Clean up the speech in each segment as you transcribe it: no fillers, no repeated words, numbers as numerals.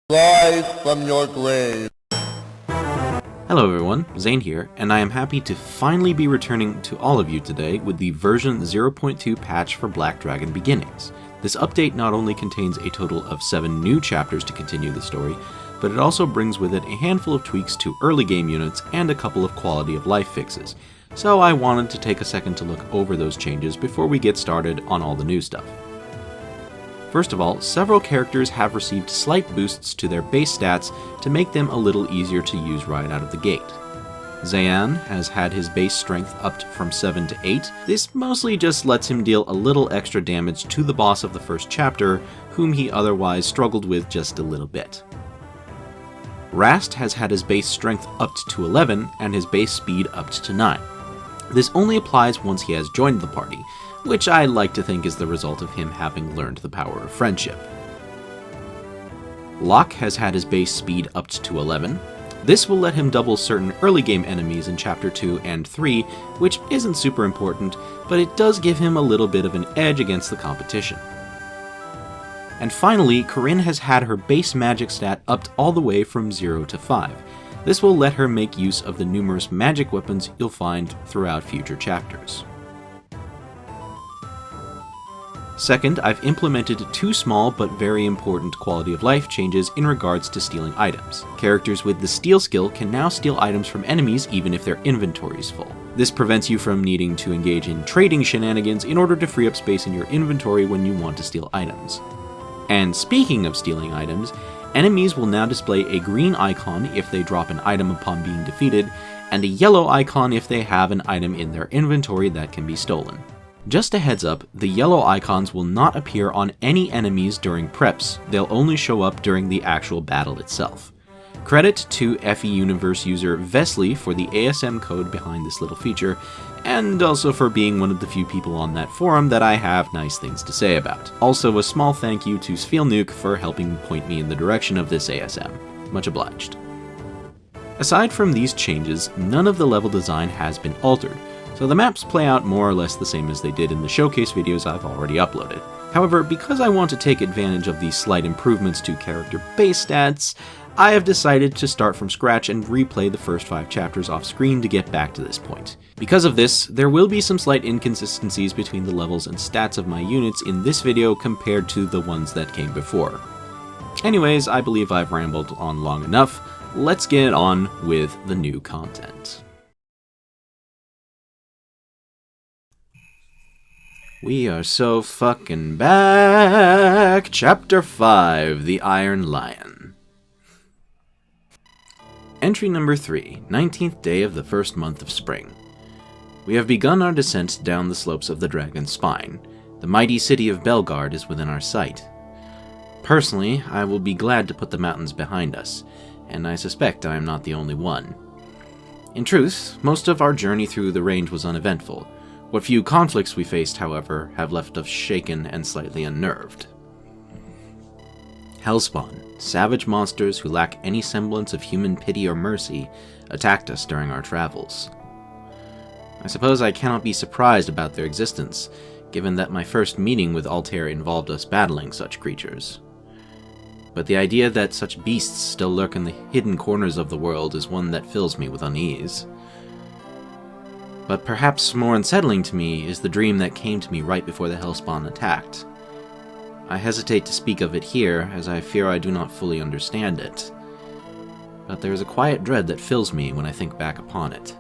Rise from your grave. Hello everyone, Zane here, and I am happy to finally be returning to all of you today with the version 0.2 patch for Black Dragon Beginnings. This update not only contains a total of 7 new chapters to continue the story, but it also brings with it a handful of tweaks to early game units and a couple of quality of life fixes, so I wanted to take a second to look over those changes before we get started on all the new stuff. First of all, several characters have received slight boosts to their base stats to make them a little easier to use right out of the gate. Zayan has had his base strength upped from 7 to 8. This mostly just lets him deal a little extra damage to the boss of the first chapter, whom he otherwise struggled with just a little bit. Rast has had his base strength upped to 11 and his base speed upped to 9. This only applies once he has joined the party, which I like to think is the result of him having learned the power of friendship. Locke has had his base speed upped to 11. This will let him double certain early game enemies in Chapter 2 and 3, which isn't super important, but it does give him a little bit of an edge against the competition. And finally, Corinne has had her base magic stat upped all the way from 0 to 5. This will let her make use of the numerous magic weapons you'll find throughout future chapters. Second, I've implemented 2 small but very important quality of life changes in regards to stealing items. Characters with the steal skill can now steal items from enemies even if their inventory is full. This prevents you from needing to engage in trading shenanigans in order to free up space in your inventory when you want to steal items. And speaking of stealing items, enemies will now display a green icon if they drop an item upon being defeated, and a yellow icon if they have an item in their inventory that can be stolen. Just a heads up, the yellow icons will not appear on any enemies during preps, they'll only show up during the actual battle itself. Credit to FE Universe user Vesley for the ASM code behind this little feature, and also for being one of the few people on that forum that I have nice things to say about. Also a small thank you to Svelnuke for helping point me in the direction of this ASM. Much obliged. Aside from these changes, none of the level design has been altered, so the maps play out more or less the same as they did in the showcase videos I've already uploaded. However, because I want to take advantage of these slight improvements to character base stats, I have decided to start from scratch and replay the first 5 chapters off screen to get back to this point. Because of this, there will be some slight inconsistencies between the levels and stats of my units in this video compared to the ones that came before. Anyways, I believe I've rambled on long enough. Let's get on with the new content. We are so fucking back! Chapter 5, The Iron Lion. Entry number 3, 19th day of the first month of spring. We have begun our descent down the slopes of the Dragon's Spine. The mighty city of Belgard is within our sight. Personally, I will be glad to put the mountains behind us, and I suspect I am not the only one. In truth, most of our journey through the range was uneventful. What few conflicts we faced, however, have left us shaken and slightly unnerved. Hellspawn, savage monsters who lack any semblance of human pity or mercy, attacked us during our travels. I suppose I cannot be surprised about their existence, given that my first meeting with Altair involved us battling such creatures. But the idea that such beasts still lurk in the hidden corners of the world is one that fills me with unease. But perhaps more unsettling to me is the dream that came to me right before the Hellspawn attacked. I hesitate to speak of it here, as I fear I do not fully understand it. But there is a quiet dread that fills me when I think back upon it.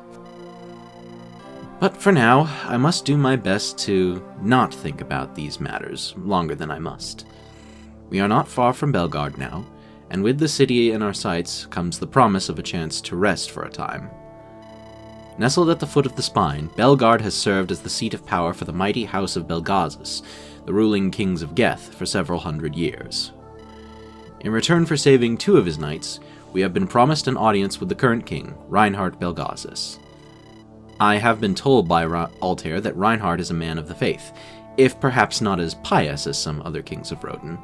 But for now, I must do my best to not think about these matters longer than I must. We are not far from Belgard now, and with the city in our sights comes the promise of a chance to rest for a time. Nestled at the foot of the spine, Belgard has served as the seat of power for the mighty house of Belgazes, the ruling kings of Geth, for several hundred years. In return for saving 2 of his knights, we have been promised an audience with the current king, Reinhardt Belgazes. I have been told by Altair that Reinhardt is a man of the faith, if perhaps not as pious as some other kings of Roden.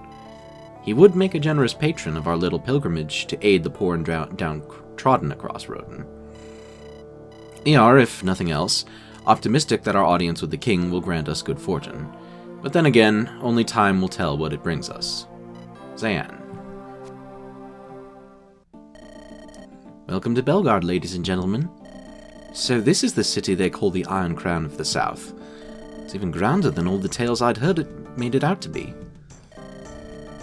He would make a generous patron of our little pilgrimage to aid the poor and downtrodden across Roden. We are, if nothing else, optimistic that our audience with the king will grant us good fortune. But then again, only time will tell what it brings us. Zayan. Welcome to Belgard, ladies and gentlemen. So this is the city they call the Iron Crown of the South. It's even grander than all the tales I'd heard it made it out to be.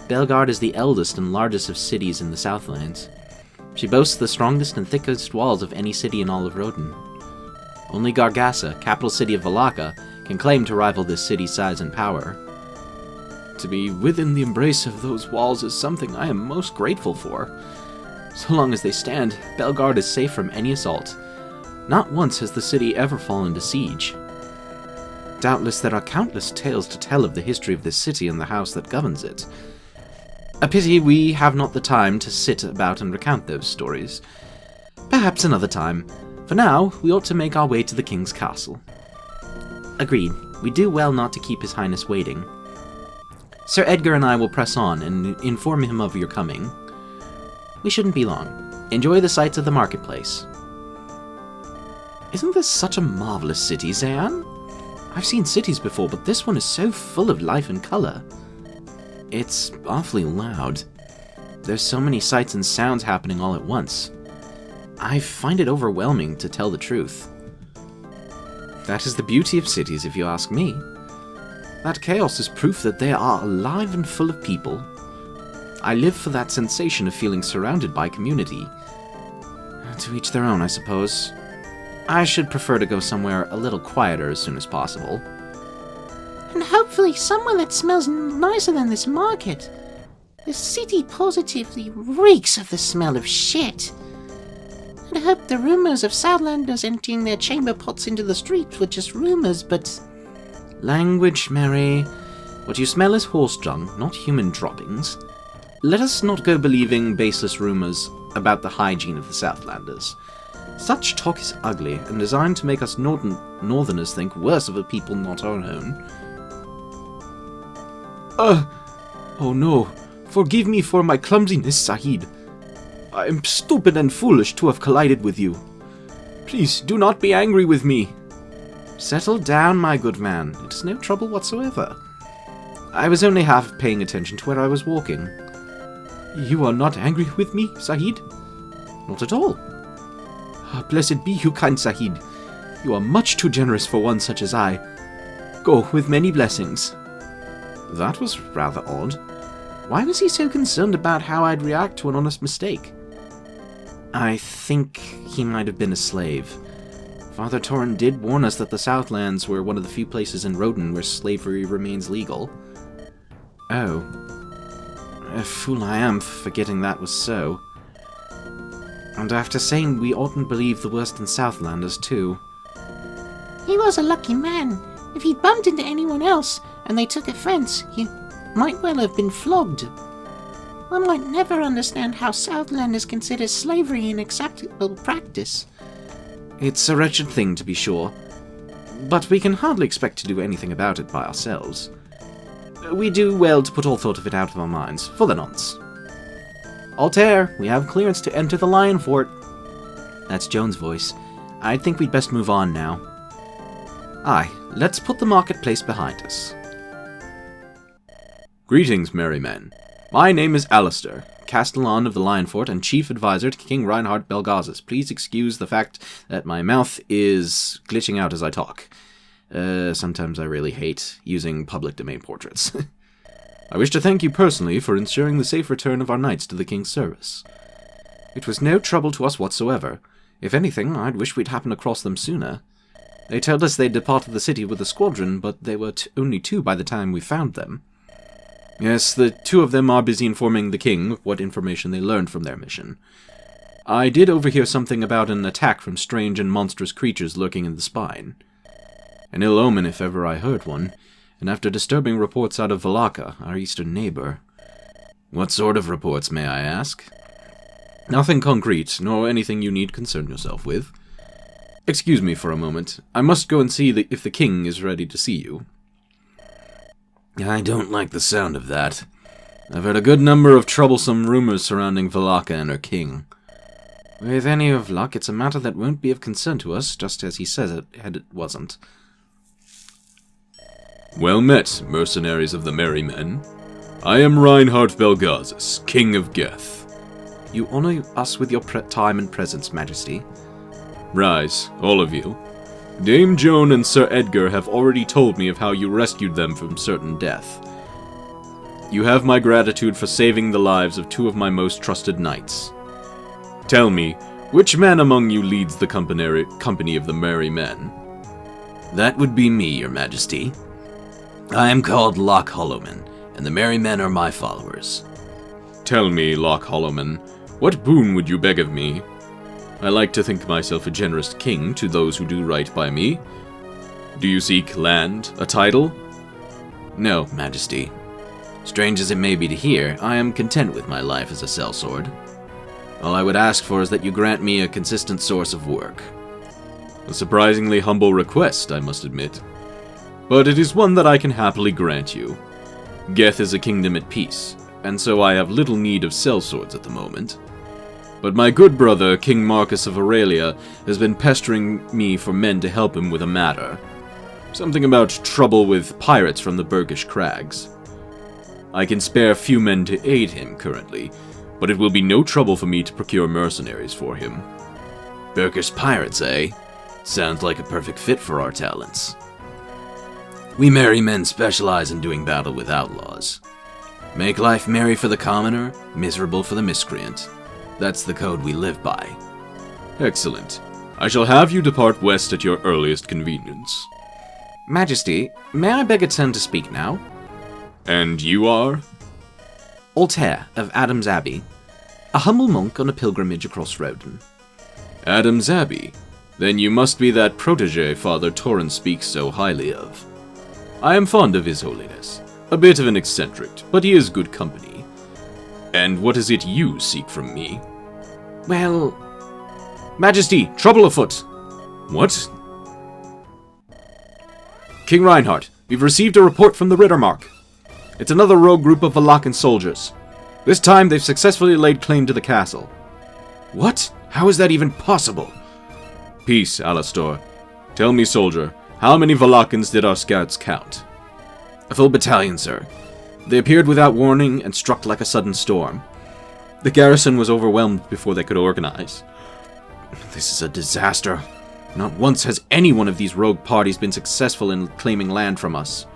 Belgard is the eldest and largest of cities in the Southlands. She boasts the strongest and thickest walls of any city in all of Roden. Only Gargassa, capital city of Vallaca, can claim to rival this city's size and power. To be within the embrace of those walls is something I am most grateful for. So long as they stand, Belgard is safe from any assault. Not once has the city ever fallen to siege. Doubtless there are countless tales to tell of the history of this city and the house that governs it. A pity we have not the time to sit about and recount those stories. Perhaps another time. For now, we ought to make our way to the king's castle. Agreed. We do well not to keep His Highness waiting. Sir Edgar and I will press on and inform him of your coming. We shouldn't be long. Enjoy the sights of the marketplace. Isn't this such a marvelous city, Zayan? I've seen cities before, but this one is so full of life and color. It's awfully loud. There's so many sights and sounds happening all at once. I find it overwhelming, to tell the truth. That is the beauty of cities, if you ask me. That chaos is proof that they are alive and full of people. I live for that sensation of feeling surrounded by community. To each their own, I suppose. I should prefer to go somewhere a little quieter as soon as possible. And hopefully somewhere that smells nicer than this market. The city positively reeks of the smell of shit. I'd hope the rumors of Southlanders emptying their chamber pots into the street were just rumors, but... Language, Mary. What you smell is horse dung, not human droppings. Let us not go believing baseless rumors about the hygiene of the Southlanders. Such talk is ugly and designed to make us Northerners think worse of a people not our own. Oh no, forgive me for my clumsiness, Sahid. I am stupid and foolish to have collided with you. Please do not be angry with me. Settle down, my good man. It is no trouble whatsoever. I was only half paying attention to where I was walking. You are not angry with me, Sahid? Not at all. Blessed be you, kind Sahid. You are much too generous for one such as I. Go with many blessings. That was rather odd. Why was he so concerned about how I'd react to an honest mistake? I think he might have been a slave. Father Torrin did warn us that the Southlands were one of the few places in Roden where slavery remains legal. Oh. A fool I am for forgetting that was so. And after saying we oughtn't believe the worst in Southlanders, too. He was a lucky man. If he'd bumped into anyone else, and they took offense, he might well have been flogged. I might never understand how Southlanders consider slavery an acceptable practice. It's a wretched thing, to be sure. But we can hardly expect to do anything about it by ourselves. We do well to put all thought of it out of our minds, for the nonce. Altair, we have clearance to enter the Lion Fort. That's Joan's voice. I think we'd best move on now. Aye, let's put the marketplace behind us. Greetings, merry men. My name is Alistair, Castellan of the Lion Fort and chief advisor to King Reinhard Belgazis. Please excuse the fact that my mouth is glitching out as I talk. Sometimes I really hate using public domain portraits. I wish to thank you personally for ensuring the safe return of our knights to the king's service. It was no trouble to us whatsoever. If anything, I'd wish we'd happened across them sooner. They told us they'd departed the city with a squadron, but they were only 2 by the time we found them. Yes, the 2 of them are busy informing the king what information they learned from their mission. I did overhear something about an attack from strange and monstrous creatures lurking in the spine. An ill omen if ever I heard one, and after disturbing reports out of Vallaca, our eastern neighbor. What sort of reports, may I ask? Nothing concrete, nor anything you need concern yourself with. Excuse me for a moment. I must go and see if the king is ready to see you. I don't like the sound of that. I've heard a good number of troublesome rumors surrounding Vallaca and her king. With any of luck, it's a matter that won't be of concern to us, just as he says it, had it wasn't. Well met, mercenaries of the Merry Men. I am Reinhard Belgazis, King of Geth. You honor us with your time and presence, Majesty. Rise, all of you. Dame Joan and Sir Edgar have already told me of how you rescued them from certain death. You have my gratitude for saving the lives of two of my most trusted knights. Tell me, which man among you leads the company of the Merry Men? That would be me, your majesty. I am called Loch Hollowman, and the Merry Men are my followers. Tell me, Loch Hollowman, what boon would you beg of me? I like to think myself a generous king to those who do right by me. Do you seek land, a title? No, majesty. Strange as it may be to hear, I am content with my life as a sellsword. All I would ask for is that you grant me a consistent source of work. A surprisingly humble request, I must admit. But it is one that I can happily grant you. Geth is a kingdom at peace, and so I have little need of sellswords at the moment. But my good brother, King Marcus of Aurelia, has been pestering me for men to help him with a matter. Something about trouble with pirates from the Burkish Crags. I can spare few men to aid him currently, but it will be no trouble for me to procure mercenaries for him. Burkish pirates, eh? Sounds like a perfect fit for our talents. We merry men specialize in doing battle with outlaws. Make life merry for the commoner, miserable for the miscreant. That's the code we live by. Excellent. I shall have you depart west at your earliest convenience. Majesty, may I beg a turn to speak now? And you are? Altair of Adam's Abbey, a humble monk on a pilgrimage across Roden. Adam's Abbey? Then you must be that protege Father Torrens speaks so highly of. I am fond of His Holiness. A bit of an eccentric, but he is good company. And what is it you seek from me? Well, Majesty, trouble afoot. What? King Reinhardt, we've received a report from the Rittermark. It's another rogue group of Vallacan soldiers. This time they've successfully laid claim to the castle. What? How is that even possible? Peace, Alastor. Tell me, soldier, how many Vallacans did our scouts count? A full battalion, sir. They appeared without warning and struck like a sudden storm. The garrison was overwhelmed before they could organize. This is a disaster. Not once has any one of these rogue parties been successful in claiming land from us.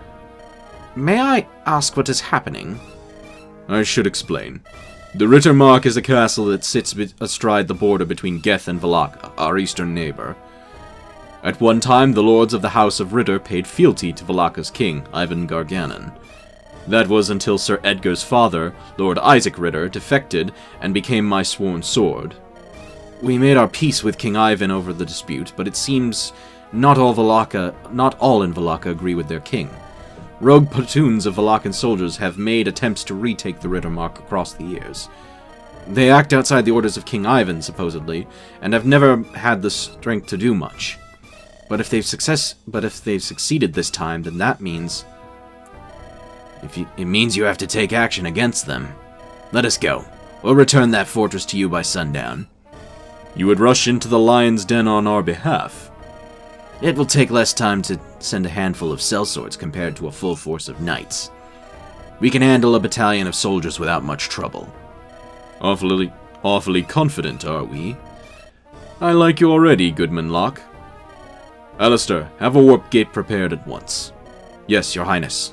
May I ask what is happening? I should explain. The Rittermark is a castle that sits astride the border between Geth and Vallaca, our eastern neighbor. At one time, the lords of the House of Ritter paid fealty to Vallaca's king, Ivan Garganon. That was until Sir Edgar's father, Lord Isaac Ritter, defected and became my sworn sword. We made our peace with King Ivan over the dispute, but it seems not all in Vallaca agree with their king. Rogue platoons of Vallacan soldiers have made attempts to retake the Rittermark across the years. They act outside the orders of King Ivan, supposedly, and have never had the strength to do much. But if they've succeeded this time, then that means... It means you have to take action against them. Let us go. We'll return that fortress to you by sundown. You would rush into the lion's den on our behalf. It will take less time to send a handful of sellswords compared to a full force of knights. We can handle a battalion of soldiers without much trouble. Awfully confident, are we? I like you already, Goodman Locke. Alistair, have a warp gate prepared at once. Yes, your highness.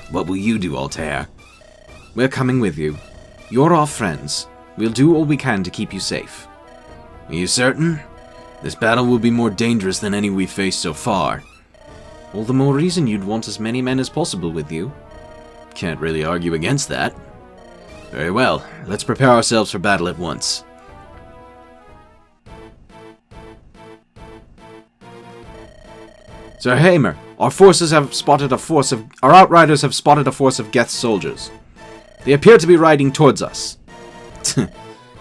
What will you do, Altair? We're coming with you. You're our friends. We'll do all we can to keep you safe. Are you certain? This battle will be more dangerous than any we've faced so far. All the more reason you'd want as many men as possible with you. Can't really argue against that. Very well, let's prepare ourselves for battle at once. Sir Hamer, our outriders have spotted a force of Geth soldiers. They appear to be riding towards us.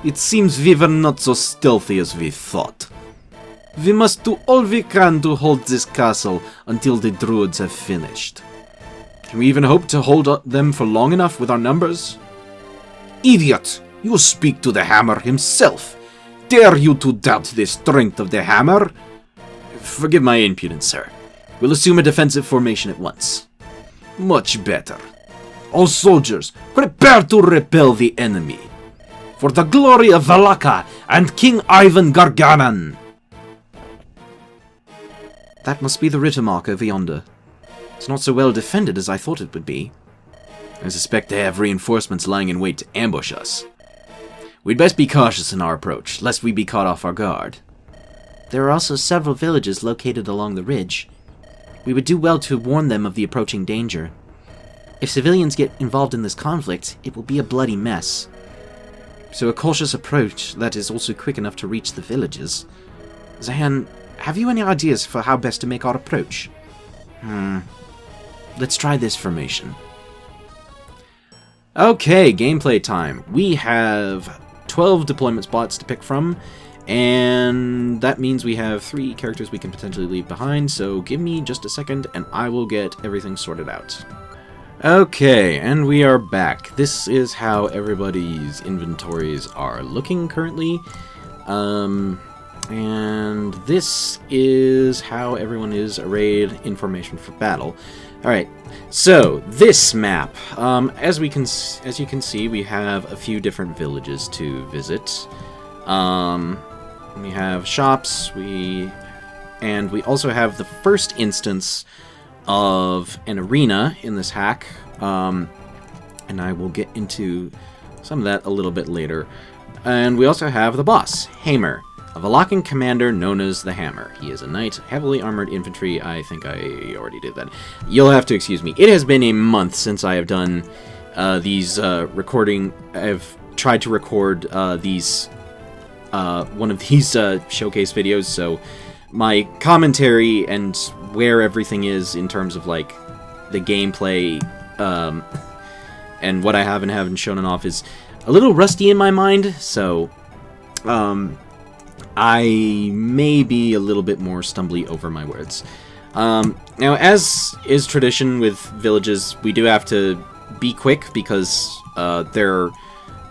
It seems we were not so stealthy as we thought. We must do all we can to hold this castle until the druids have finished. Can we even hope to hold them for long enough with our numbers? Idiot! You speak to the Hammer himself! Dare you to doubt the strength of the Hammer? Forgive my impudence, sir. We'll assume a defensive formation at once. Much better. All soldiers, prepare to repel the enemy. for the glory of Vallaca and King Ivan Garganan. That must be the Rittermark over yonder. It's not so well defended as I thought it would be. I suspect they have reinforcements lying in wait to ambush us. We'd best be cautious in our approach, lest we be caught off our guard. There are also several villages located along the ridge. We would do well to warn them of the approaching danger. If civilians get involved in this conflict, it will be a bloody mess. So a cautious approach that is also quick enough to reach the villages. Zahan, have you any ideas for how best to make our approach? Let's try this formation. Okay, gameplay time. We have 12 deployment spots to pick from, and that means we have 3 characters we can potentially leave behind, so give me just a second and I will get everything sorted out. Okay, and we are back. This is how everybody's inventories are looking currently. And this is how everyone is arrayed in formation for battle. Alright, so this map, as you can see, we have a few different villages to visit. We have shops, and we also have the first instance of an arena in this hack, and I will get into some of that a little bit later. And we also have the boss, Hamer, a Vallacan commander known as the Hammer. He is a knight, heavily armored infantry. I think I already did that. You'll have to excuse me. It has been a month since I have done these recording. I've tried to record these one of these showcase videos, so my commentary and where everything is in terms of like the gameplay and what I have and haven't shown off is a little rusty in my mind, so I may be a little bit more stumbly over my words. Now, as is tradition with villages, we do have to be quick because the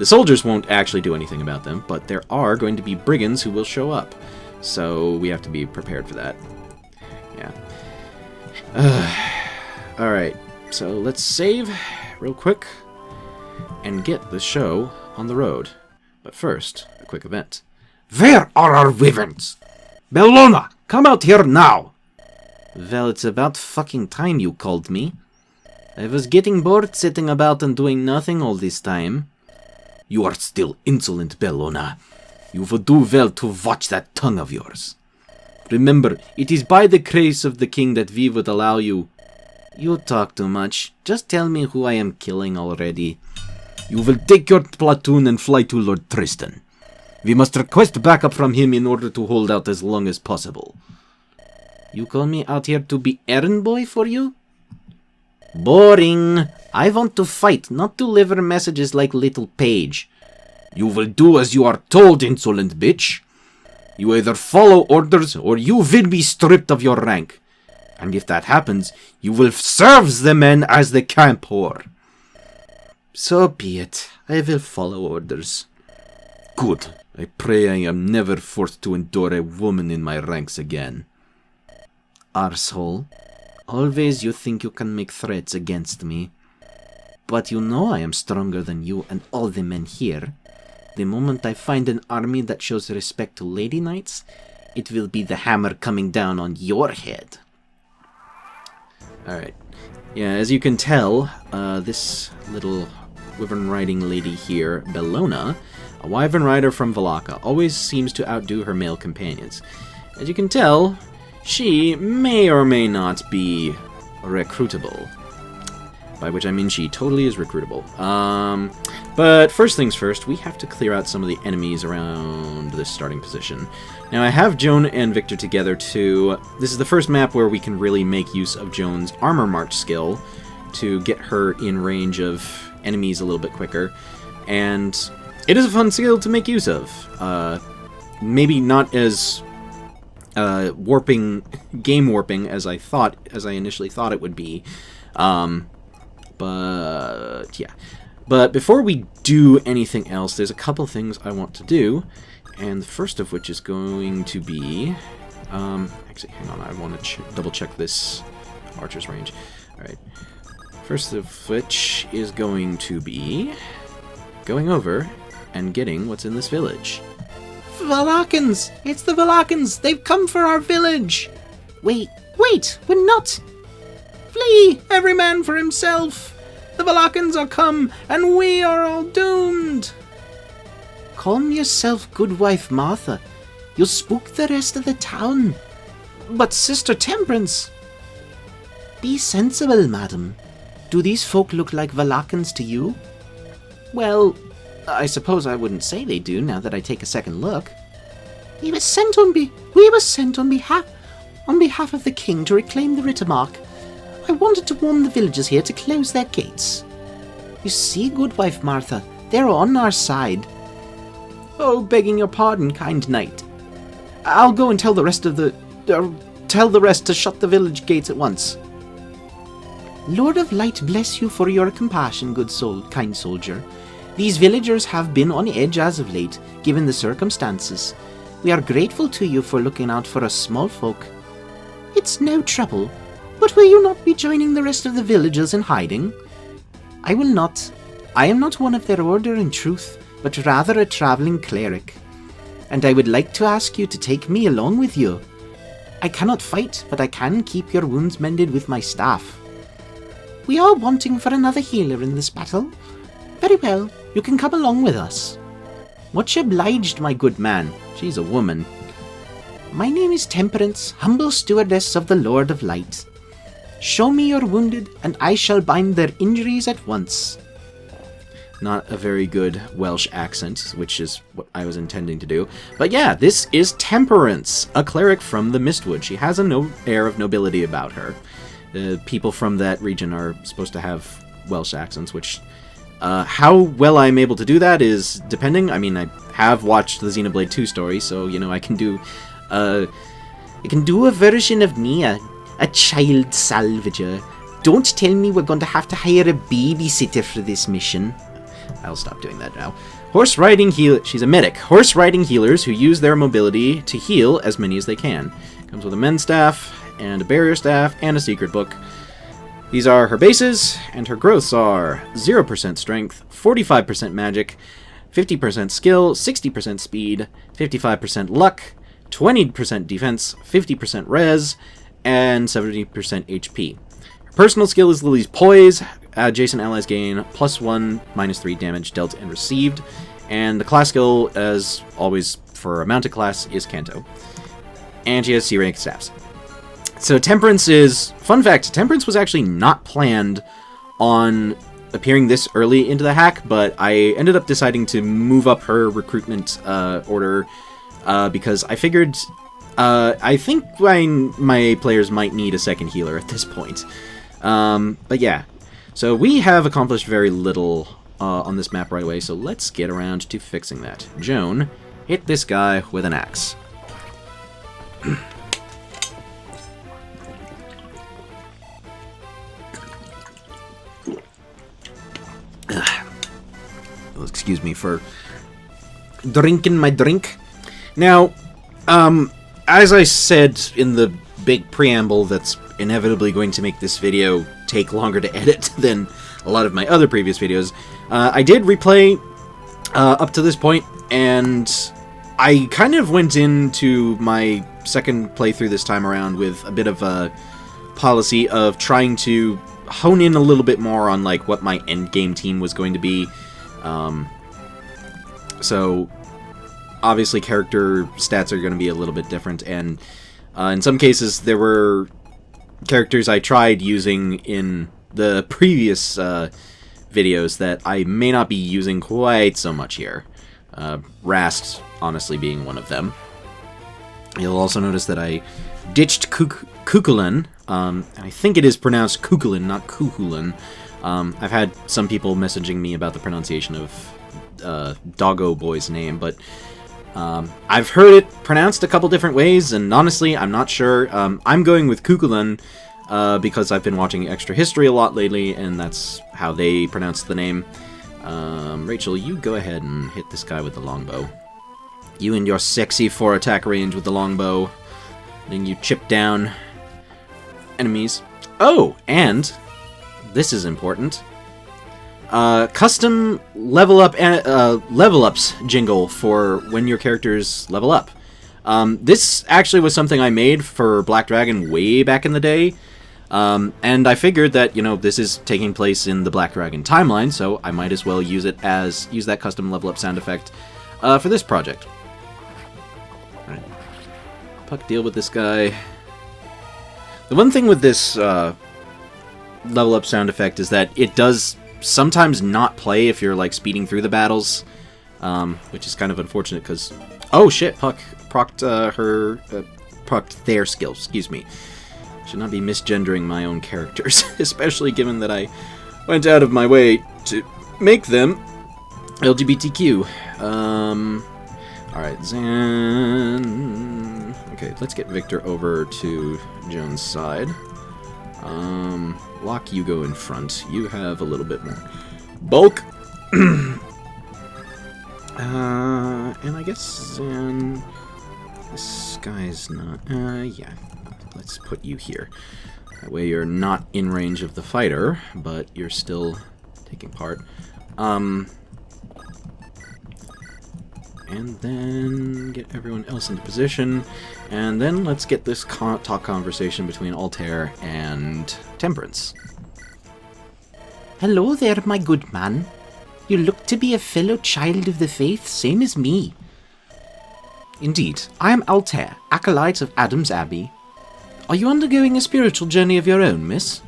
soldiers won't actually do anything about them, but there are going to be brigands who will show up. So we have to be prepared for that. Yeah. Alright, so let's save real quick and get the show on the road. But first, a quick event. Where are our wyverns? Bellona, come out here now! Well, it's about fucking time you called me. I was getting bored sitting about and doing nothing all this time. You are still insolent, Bellona. You would do well to watch that tongue of yours. Remember, it is by the grace of the king that we would allow you. You talk too much. Just tell me who I am killing already. You will take your platoon and fly to Lord Tristan. We must request backup from him in order to hold out as long as possible. You call me out here to be errand boy for you? Boring. I want to fight, not deliver messages like little page. You will do as you are told, insolent bitch. You either follow orders or you will be stripped of your rank. And if that happens, you will serve the men as the camp whore. So be it. I will follow orders. Good. I pray I am never forced to endure a woman in my ranks again. Arsehole. Always you think you can make threats against me. But you know I am stronger than you and all the men here. The moment I find an army that shows respect to lady knights, it will be the hammer coming down on your head. Alright. Yeah, as you can tell, this little wyvern riding lady here, Bellona, a wyvern rider from Vallaca, always seems to outdo her male companions. As you can tell, she may or may not be recruitable. By which I mean she totally is recruitable. But first things first, we have to clear out some of the enemies around this starting position. Now I have Joan and Victor together too. This is the first map where we can really make use of Joan's armor march skill to get her in range of enemies a little bit quicker. And it is a fun skill to make use of. Maybe not as game warping as I initially thought it would be. But yeah. But before we do anything else, there's a couple things I want to do, and the first of which is going to be, actually, hang on, I want to double check this archer's range. Alright. First of which is going to be going over and getting what's in this village. Vallacans! It's the Vallacans! They've come for our village! Wait, we're not! Flee, every man for himself! The Vallacans are come, and we are all doomed! Calm yourself, good wife Martha. You'll spook the rest of the town. But Sister Temperance... Be sensible, madam. Do these folk look like Vallacans to you? Well, I suppose I wouldn't say they do, now that I take a second look. We were sent on behalf of the king to reclaim the Rittermark. I wanted to warn the villagers here to close their gates. You see, good wife Martha, they're on our side. Oh, begging your pardon, kind knight. I'll go and tell the rest to shut the village gates at once. Lord of Light bless you for your compassion, good soul, kind soldier. These villagers have been on edge as of late, given the circumstances. We are grateful to you for looking out for us small folk. It's no trouble, but will you not be joining the rest of the villagers in hiding? I will not. I am not one of their order in truth, but rather a travelling cleric. And I would like to ask you to take me along with you. I cannot fight, but I can keep your wounds mended with my staff. We are wanting for another healer in this battle. Very well, you can come along with us. Much obliged, my good man. She's a woman. My name is Temperance, humble stewardess of the Lord of Light. Show me your wounded, and I shall bind their injuries at once. Not a very good Welsh accent, which is what I was intending to do. But yeah, this is Temperance, a cleric from the Mistwood. She has a air of nobility about her. The people from that region are supposed to have Welsh accents, which... how well I'm able to do that is depending. I mean, I have watched the Xenoblade 2 story, so, you know, I can do a version of Nia, a child salvager. Don't tell me we're going to have to hire a babysitter for this mission. I'll stop doing that now. Horse riding she's a medic. Horse riding healers who use their mobility to heal as many as they can. Comes with a mend staff, and a barrier staff, and a secret book. These are her bases, and her growths are 0% strength, 45% magic, 50% skill, 60% speed, 55% luck, 20% defense, 50% res, and 70% HP. Her personal skill is Lily's Poise. Adjacent allies gain +1, -3 damage dealt and received. And the class skill, as always for a mounted class, is Canto. And she has C-rank staffs. So Temperance is... Fun fact, Temperance was actually not planned on appearing this early into the hack, but I ended up deciding to move up her recruitment order because I figured... I think my players might need a second healer at this point. But yeah. So we have accomplished very little on this map right away, so let's get around to fixing that. Joan, hit this guy with an axe. Excuse me for drinking my drink. Now, as I said in the big preamble that's inevitably going to make this video take longer to edit than a lot of my other previous videos, I did replay up to this point, and I kind of went into my second playthrough this time around with a bit of a policy of trying to hone in a little bit more on like what my endgame team was going to be. So obviously character stats are going to be a little bit different, and in some cases there were characters I tried using in the previous videos that I may not be using quite so much here. Rast honestly being one of them. You'll also notice that I ditched Kukulin. I think it is pronounced Kukulin, not Kukulin. I've had some people messaging me about the pronunciation of Doggo Boy's name, but I've heard it pronounced a couple different ways, and honestly, I'm not sure. I'm going with Kukulin because I've been watching Extra History a lot lately, and that's how they pronounce the name. Rachel, you go ahead and hit this guy with the longbow. You and your sexy 4-attack range with the longbow. Letting you chip down enemies. Oh, and this is important. custom level ups jingle for when your characters level up. This actually was something I made for Black Dragon way back in the day. And I figured that, this is taking place in the Black Dragon timeline, so I might as well use that custom level up sound effect for this project. Alright. Puck, deal with this guy. The one thing with this level up sound effect is that it does sometimes not play if you're like speeding through the battles, which is kind of unfortunate because... Oh shit, Puck procced their skill, excuse me. Should not be misgendering my own characters, especially given that I went out of my way to make them LGBTQ. Alright, Zan... Okay, let's get Victor over to Joan's side. Locke, you go in front. You have a little bit more bulk. And I guess Zan... This guy's not... yeah. Let's put you here. That way you're not in range of the fighter, but you're still taking part. And then get everyone else into position. And then let's get this talk conversation between Altair and Temperance. Hello there, my good man. You look to be a fellow child of the faith, same as me. Indeed, I am Altair, acolyte of Adam's Abbey. Are you undergoing a spiritual journey of your own, miss?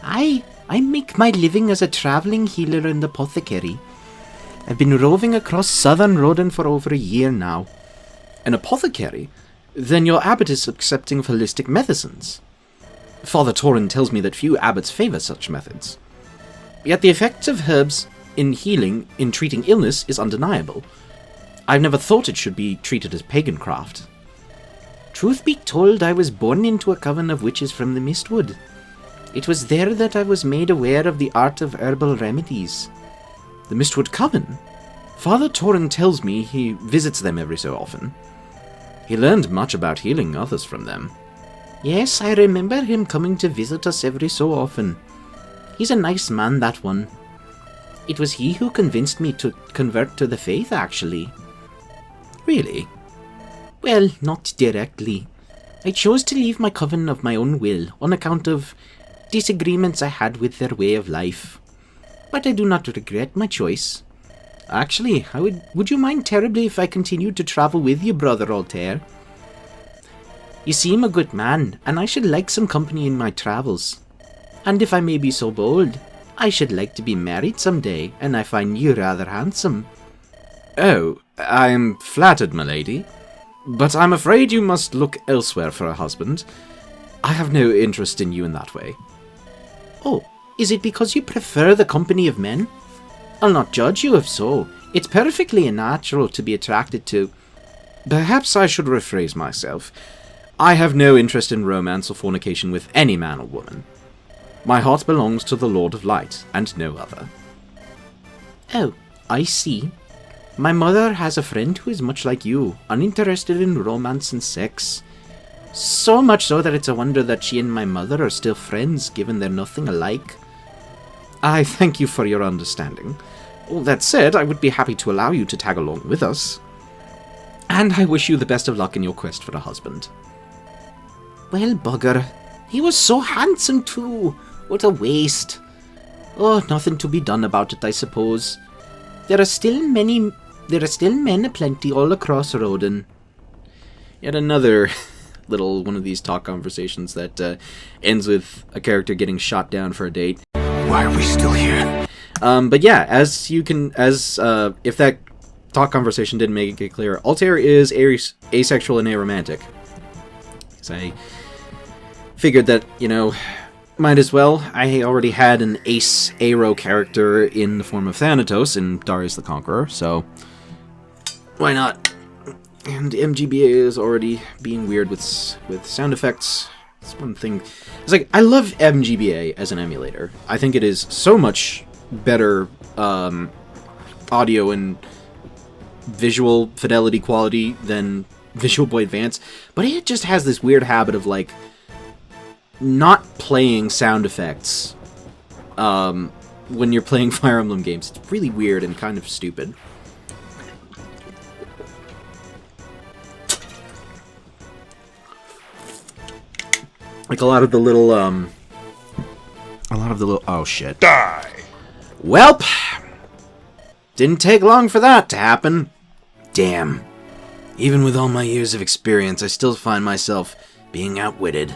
I make my living as a travelling healer and apothecary. I've been roving across southern Rodan for over a year now. An apothecary? Then your abbot is accepting holistic medicines. Father Torin tells me that few abbots favour such methods. Yet the effects of herbs in treating illness is undeniable. I've never thought it should be treated as pagan craft. Truth be told, I was born into a coven of witches from the Mistwood. It was there that I was made aware of the art of herbal remedies. The Mistwood Coven? Father Torin tells me he visits them every so often. He learned much about healing others from them. Yes, I remember him coming to visit us every so often. He's a nice man, that one. It was he who convinced me to convert to the faith, actually. Really? Well, not directly. I chose to leave my coven of my own will on account of disagreements I had with their way of life. But I do not regret my choice. Actually, would you mind terribly if I continued to travel with you, Brother Altair? You seem a good man, and I should like some company in my travels. And if I may be so bold, I should like to be married someday, and I find you rather handsome. Oh, I'm flattered, my lady. But I'm afraid you must look elsewhere for a husband. I have no interest in you in that way. Oh, is it because you prefer the company of men? I'll not judge you if so. It's perfectly natural to be attracted to... Perhaps I should rephrase myself. I have no interest in romance or fornication with any man or woman. My heart belongs to the Lord of Light, and no other. Oh, I see. My mother has a friend who is much like you, uninterested in romance and sex. So much so that it's a wonder that she and my mother are still friends, given they're nothing alike. I thank you for your understanding. All that said, I would be happy to allow you to tag along with us. And I wish you the best of luck in your quest for a husband. Well, bugger. He was so handsome too. What a waste. Oh, nothing to be done about it, I suppose. There are still men aplenty all across Rodan. Yet another little one of these talk conversations that ends with a character getting shot down for a date. Why are we still here? But yeah, if that talk conversation didn't make it clear, Altair is asexual and aromantic. So I figured that, might as well. I already had an aero character in the form of Thanatos in Darius the Conqueror, so why not? And MGBA is already being weird with sound effects. It's one thing. It's like, I love MGBA as an emulator. I think it is so much better audio and visual fidelity quality than Visual Boy Advance, but it just has this weird habit of, not playing sound effects when you're playing Fire Emblem games. It's really weird and kind of stupid. Like a lot of the little, oh shit. Die! Welp! Didn't take long for that to happen. Damn. Even with all my years of experience, I still find myself being outwitted.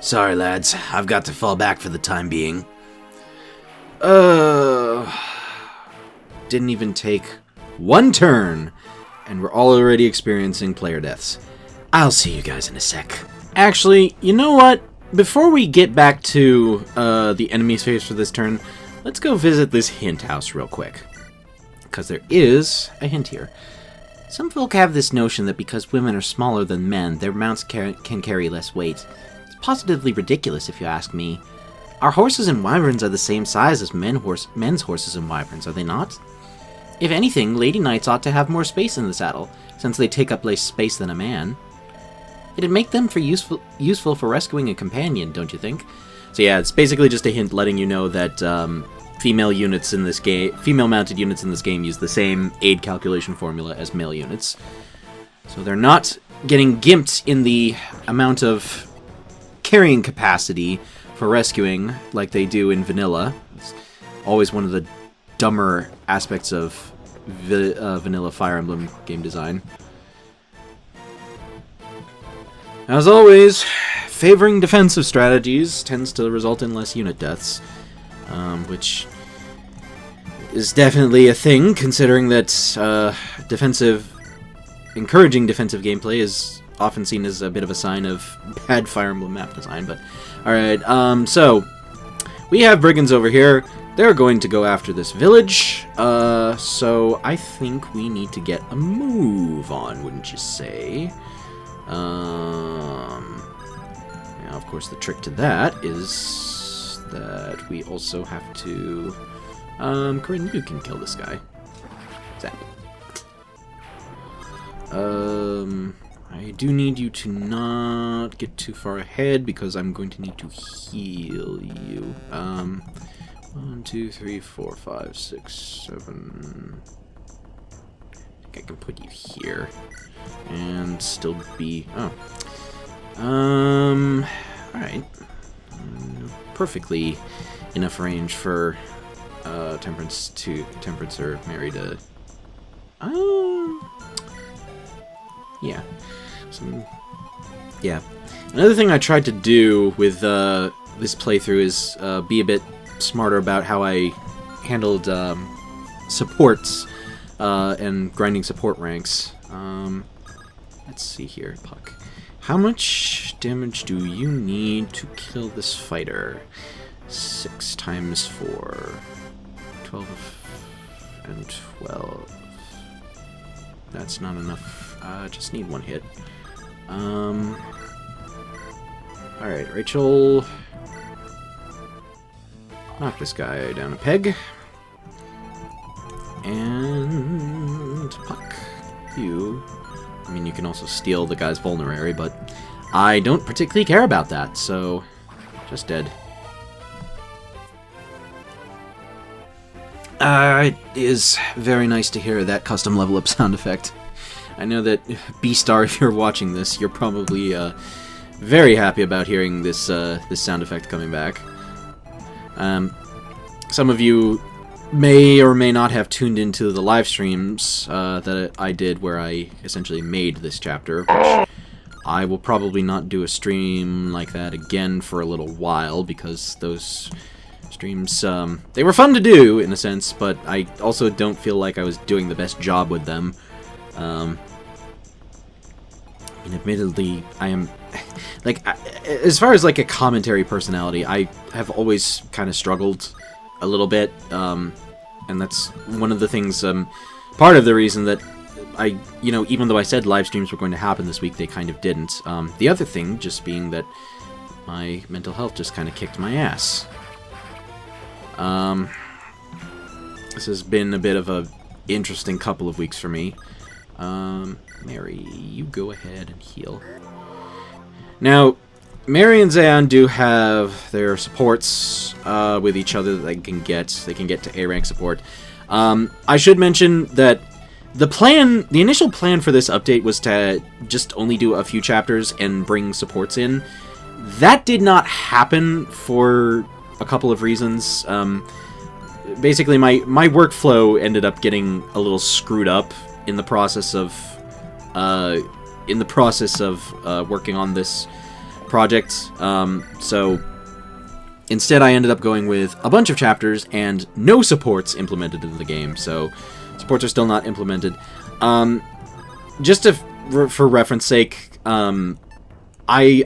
Sorry, lads. I've got to fall back for the time being. Didn't even take one turn, and we're already experiencing player deaths. I'll see you guys in a sec. Actually, you know what? Before we get back to the enemy's phase for this turn, let's go visit this hint house real quick. Because there is a hint here. Some folk have this notion that because women are smaller than men, their mounts can carry less weight. It's positively ridiculous if you ask me. Our horses and wyverns are the same size as men's horses and wyverns, are they not? If anything, lady knights ought to have more space in the saddle, since they take up less space than a man. It'd make them useful for rescuing a companion, don't you think? So yeah, it's basically just a hint letting you know that female mounted units in this game use the same aid calculation formula as male units. So they're not getting gimped in the amount of carrying capacity for rescuing like they do in vanilla. It's always one of the dumber aspects of vanilla Fire Emblem game design. As always, favoring defensive strategies tends to result in less unit deaths, which is definitely a thing, considering that encouraging defensive gameplay is often seen as a bit of a sign of bad Fire Emblem map design. But alright, so we have brigands over here. They're going to go after this village, so I think we need to get a move on, wouldn't you say? Now, of course, the trick to that is that we also have to... Corinne, you can kill this guy. Zap. I do need you to not get too far ahead, because I'm going to need to heal you. 1, 2, 3, 4, 5, 6, 7... I think I can put you here. And still be... Oh. Alright. Perfectly enough range for Temperance or Mary to... Yeah. Yeah. Another thing I tried to do with this playthrough is be a bit smarter about how I handled supports and grinding support ranks. Let's see here, Puck. How much damage do you need to kill this fighter? 6 times 4. 12 and 12. That's not enough. Just need 1 hit. Alright, Rachel. Knock this guy down a peg. And Puck. You. I mean, you can also steal the guy's vulnerary, but I don't particularly care about that, so just dead. It is very nice to hear that custom level up sound effect. I know that B-Star, if you're watching this, you're probably very happy about hearing this this sound effect coming back. Some of you may or may not have tuned into the live streams that I did where I essentially made this chapter, which I will probably not do a stream like that again for a little while, because those streams, they were fun to do in a sense, but I also don't feel like I was doing the best job with them. And admittedly, I am, like, as far as like a commentary personality, I have always kind of struggled a little bit, and that's one of the things, part of the reason that even though I said live streams were going to happen this week, they kind of didn't. The other thing just being that my mental health just kind of kicked my ass. This has been a bit of a interesting couple of weeks for me. Mary, you go ahead and heal. Now, Mary and Zayan do have their supports with each other that they can get. They can get to A rank support. I should mention that the initial plan for this update was to just only do a few chapters and bring supports in. That did not happen for a couple of reasons. Basically, my workflow ended up getting a little screwed up in the process of working on this project. So instead, I ended up going with a bunch of chapters and no supports implemented into the game. So supports are still not implemented. Just for reference sake, I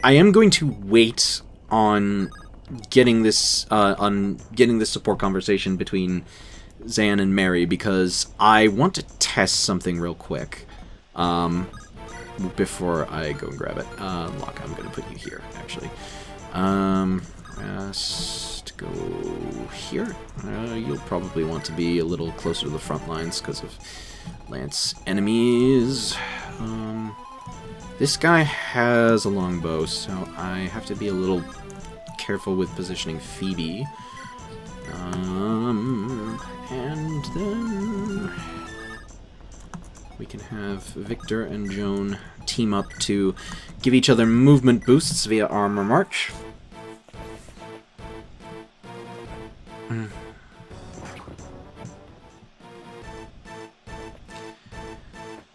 am going to wait on getting this support conversation between Zan and Mary because I want to test something real quick before I go and grab it. Locke, I'm going to put you here, actually. Just go here. You'll probably want to be a little closer to the front lines because of Lance enemies. This guy has a longbow, so I have to be a little careful with positioning Phoebe. And then we can have Victor and Joan team up to give each other movement boosts via armor march.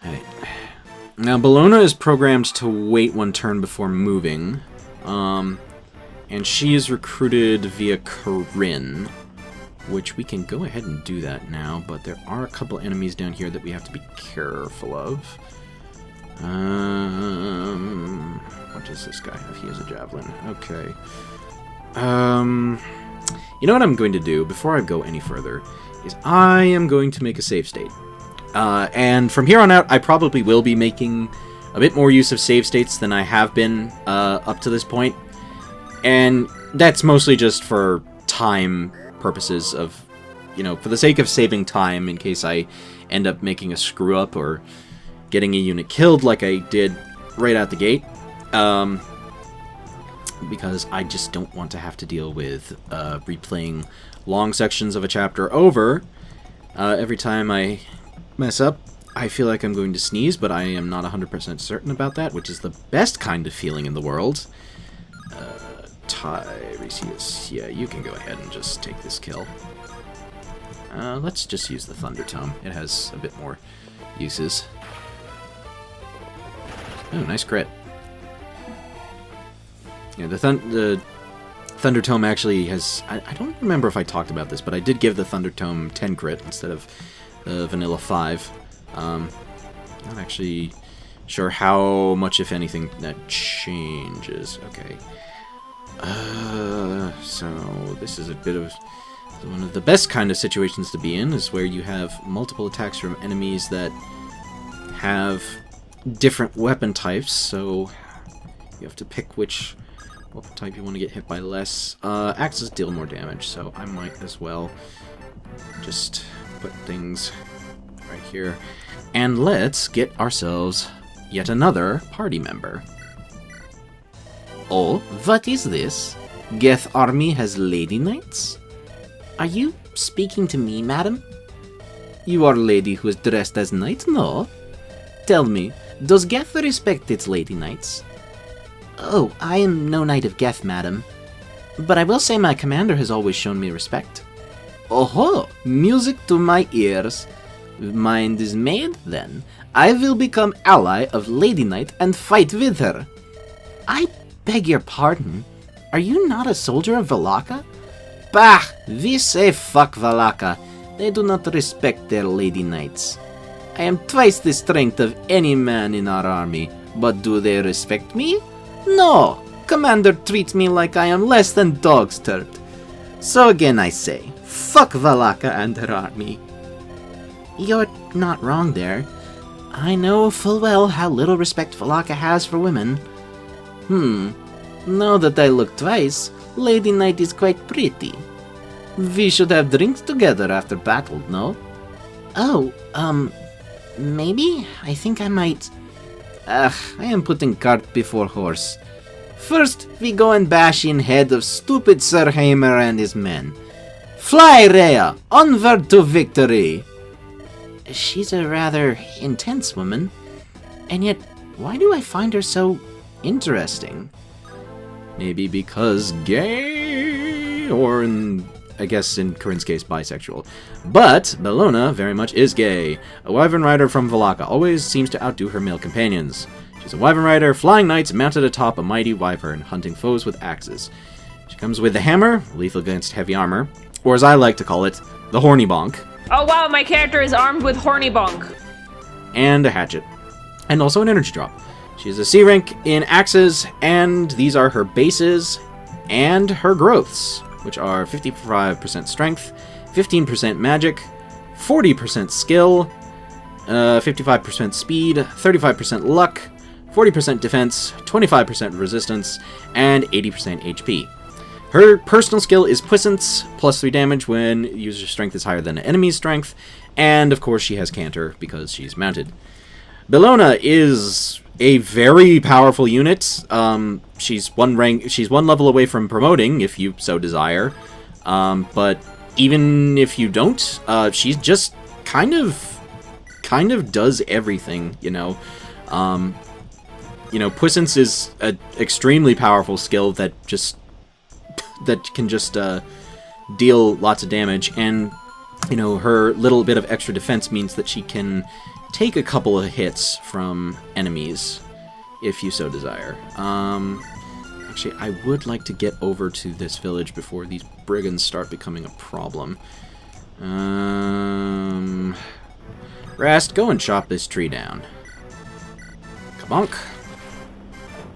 Alright. Now, Bellona is programmed to wait one turn before moving. And she is recruited via Corinne, which we can go ahead and do that now, but there are a couple enemies down here that we have to be careful of. What does this guy have? He has a javelin. Okay. You know what I'm going to do, before I go any further, is I am going to make a save state. And from here on out, I probably will be making a bit more use of save states than I have been up to this point. And that's mostly just for time purposes of, for the sake of saving time in case I end up making a screw up or getting a unit killed like I did right out the gate. Because I just don't want to have to deal with replaying long sections of a chapter over. Every time I mess up, I feel like I'm going to sneeze, but I am not 100% certain about that, which is the best kind of feeling in the world. Tiresias, yeah, you can go ahead and just take this kill. Let's just use the Thunder Tome. It has a bit more uses. Oh, nice crit. Yeah, the Thunder Tome actually has... I don't remember if I talked about this, but I did give the Thunder Tome 10 crit instead of Vanilla 5. Not actually sure how much, if anything, that changes. Okay. So this is a bit of one of the best kind of situations to be in, is where you have multiple attacks from enemies that have different weapon types, so you have to pick which weapon type you want to get hit by less. Axes deal more damage, so I might as well just put things right here. And let's get ourselves yet another party member. Oh, what is this? Geth army has lady knights? Are you speaking to me, madam? You are a lady who is dressed as knight, no? Tell me, does Geth respect its lady knights? Oh, I am no knight of Geth, madam. But I will say my commander has always shown me respect. Oh-ho! Music to my ears. Mind is made, then. I will become ally of Lady Knight and fight with her. I beg your pardon. Are you not a soldier of Vallaca? Bah! We say fuck Vallaca. They do not respect their Lady Knights. I am twice the strength of any man in our army, but do they respect me? No! Commander treats me like I am less than dog's turd. So again I say, fuck Vallaca and her army. You're not wrong there. I know full well how little respect Vallaca has for women. Now that I look twice, Lady Knight is quite pretty. We should have drinks together after battle, no? Oh, maybe? I think I might... I am putting cart before horse. First, we go and bash in head of stupid Sir Hamer and his men. Fly, Rhea! Onward to victory! She's a rather intense woman, and yet, why do I find her so interesting? Maybe because gay, or I guess in Corinne's case, bisexual. But Bellona very much is gay. A wyvern rider from Vallaca always seems to outdo her male companions. She's a wyvern rider, flying knights mounted atop a mighty wyvern, hunting foes with axes. She comes with the hammer, lethal against heavy armor, or as I like to call it, the horny bonk. Oh wow, my character is armed with horny bonk. And a hatchet. And also an energy drop. She's a C rank in axes, and these are her bases and her growths, which are 55% strength, 15% magic, 40% skill, 55% speed, 35% luck, 40% defense, 25% resistance, and 80% HP. Her personal skill is Puissance, plus 3 damage when user strength is higher than an enemy's strength, and of course she has Canter because she's mounted. Bellona is a very powerful unit. She's one level away from promoting, if you so desire. But even if you don't, she's just kind of does everything, you know. Puissance is an extremely powerful skill that can just deal lots of damage, and her little bit of extra defense means that she can take a couple of hits from enemies, if you so desire. Actually, I would like to get over to this village before these brigands start becoming a problem. Rast, go and chop this tree down. Kabonk.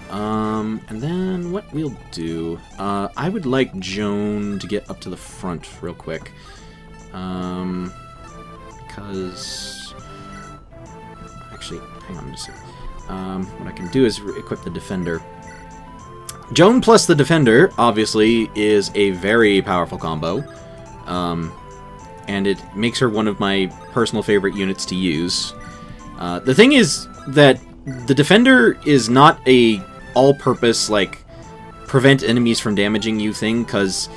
And then what we'll do, I would like Joan to get up to the front real quick. Because... Actually, hang on just a second. What I can do is equip the Defender. Joan plus the Defender, obviously, is a very powerful combo. And it makes her one of my personal favorite units to use. The thing is that the Defender is not a all-purpose, like, prevent enemies from damaging you thing, because...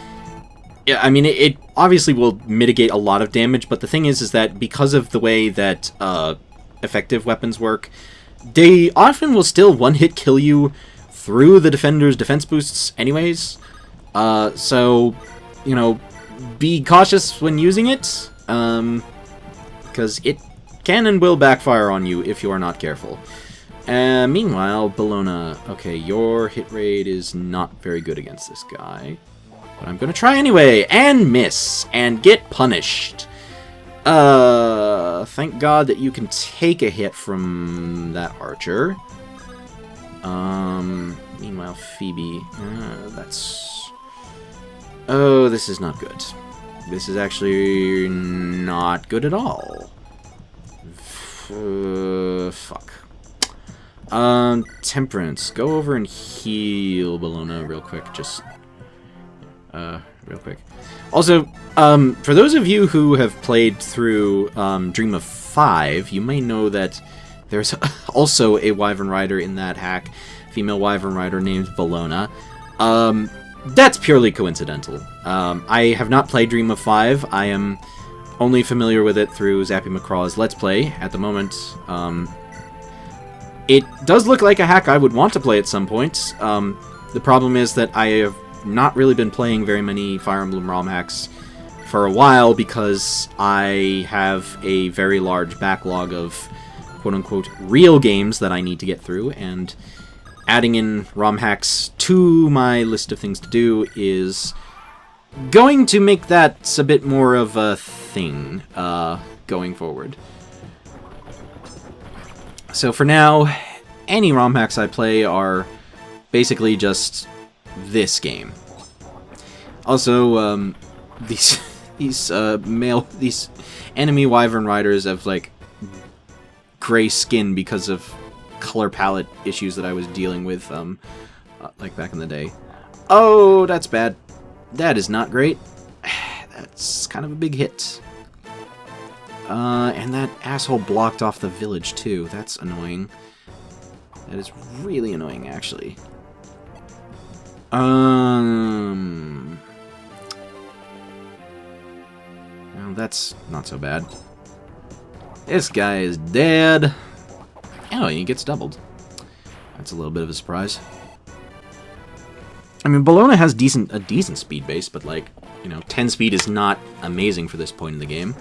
Yeah, I mean, it obviously will mitigate a lot of damage, but the thing is that because of the way that, effective weapons work, they often will still one-hit kill you through the Defender's defense boosts anyways. So, be cautious when using it, because it can and will backfire on you if you are not careful. Meanwhile, Bellona, okay, your hit rate is not very good against this guy, but I'm gonna try anyway, and miss, and get punished. Thank God that you can take a hit from that archer. Meanwhile, Phoebe, oh, this is not good. This is actually not good at all. Fuck. Temperance, go over and heal Bellona real quick, just, real quick. Also, for those of you who have played through Dream of 5, you may know that there's also a Wyvern Rider in that hack, female Wyvern Rider named Bellona. That's purely coincidental. I have not played Dream of 5. I am only familiar with it through Zappy McCraw's Let's Play at the moment. It does look like a hack I would want to play at some point. The problem is that I have not really been playing very many Fire Emblem ROM hacks for a while because I have a very large backlog of quote-unquote real games that I need to get through, and adding in ROM hacks to my list of things to do is going to make that a bit more of a thing going forward. So for now, any ROM hacks I play are basically just this game. Also, these enemy Wyvern Riders have like gray skin because of color palette issues that I was dealing with, like back in the day. Oh, that's bad. That is not great. That's kind of a big hit. And that asshole blocked off the village too. That's annoying. That is really annoying, actually. Well, that's not so bad. This guy is dead. Oh, he gets doubled. That's a little bit of a surprise. I mean, Bologna has a decent speed base, but like, 10 speed is not amazing for this point in the game.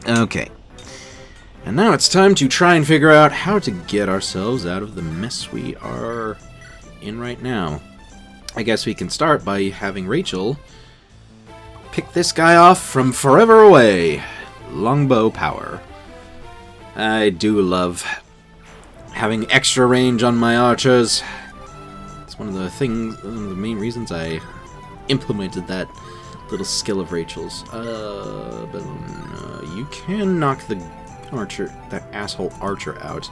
Okay. And now it's time to try and figure out how to get ourselves out of the mess we are in right now. I guess we can start by having Rachel pick this guy off from forever away. Longbow power. I do love having extra range on my archers. It's one of the main reasons I implemented that little skill of Rachel's. But you can knock the archer, that asshole archer out.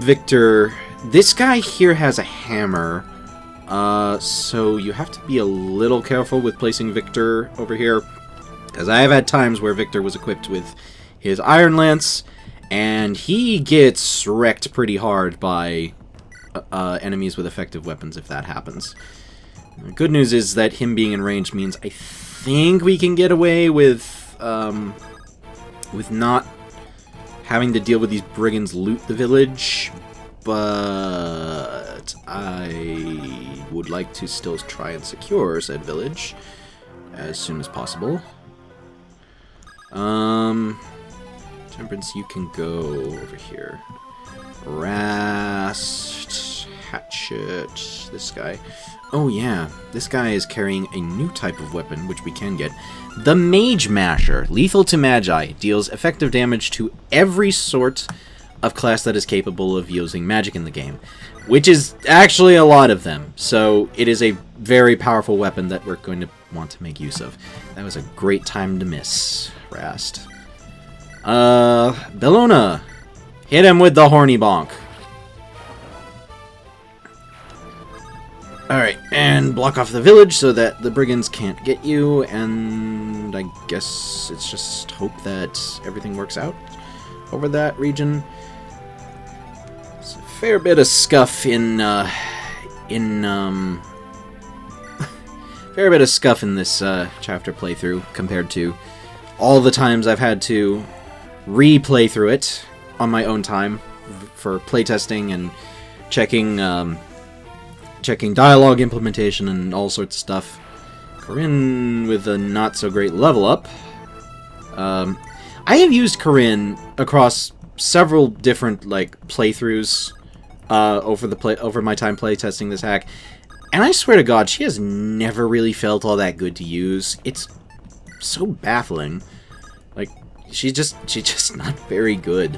Victor, this guy here has a hammer. So you have to be a little careful with placing Victor over here, because I have had times where Victor was equipped with his Iron Lance, and he gets wrecked pretty hard by enemies with effective weapons if that happens. The good news is that him being in range means I think we can get away with not having to deal with these brigands loot the village, but I would like to still try and secure said village as soon as possible. Temperance, you can go over here. Rast, Hatchet, this guy. Oh yeah, this guy is carrying a new type of weapon, which we can get. The Mage Masher, lethal to Magi, deals effective damage to every sort of class that is capable of using magic in the game, which is actually a lot of them. So it is a very powerful weapon that we're going to want to make use of. That was a great time to miss, Rast. Bellona, hit him with the horny bonk. Alright, and block off the village so that the brigands can't get you, and I guess it's just hope that everything works out over that region. There's a fair bit of scuff in this chapter playthrough compared to all the times I've had to replay through it on my own time for playtesting and checking dialogue implementation and all sorts of stuff. Corinne with a not so great level up. I have used Corinne across several different playthroughs over my time playtesting this hack, and I swear to God, she has never really felt all that good to use. It's so baffling. She's just not very good.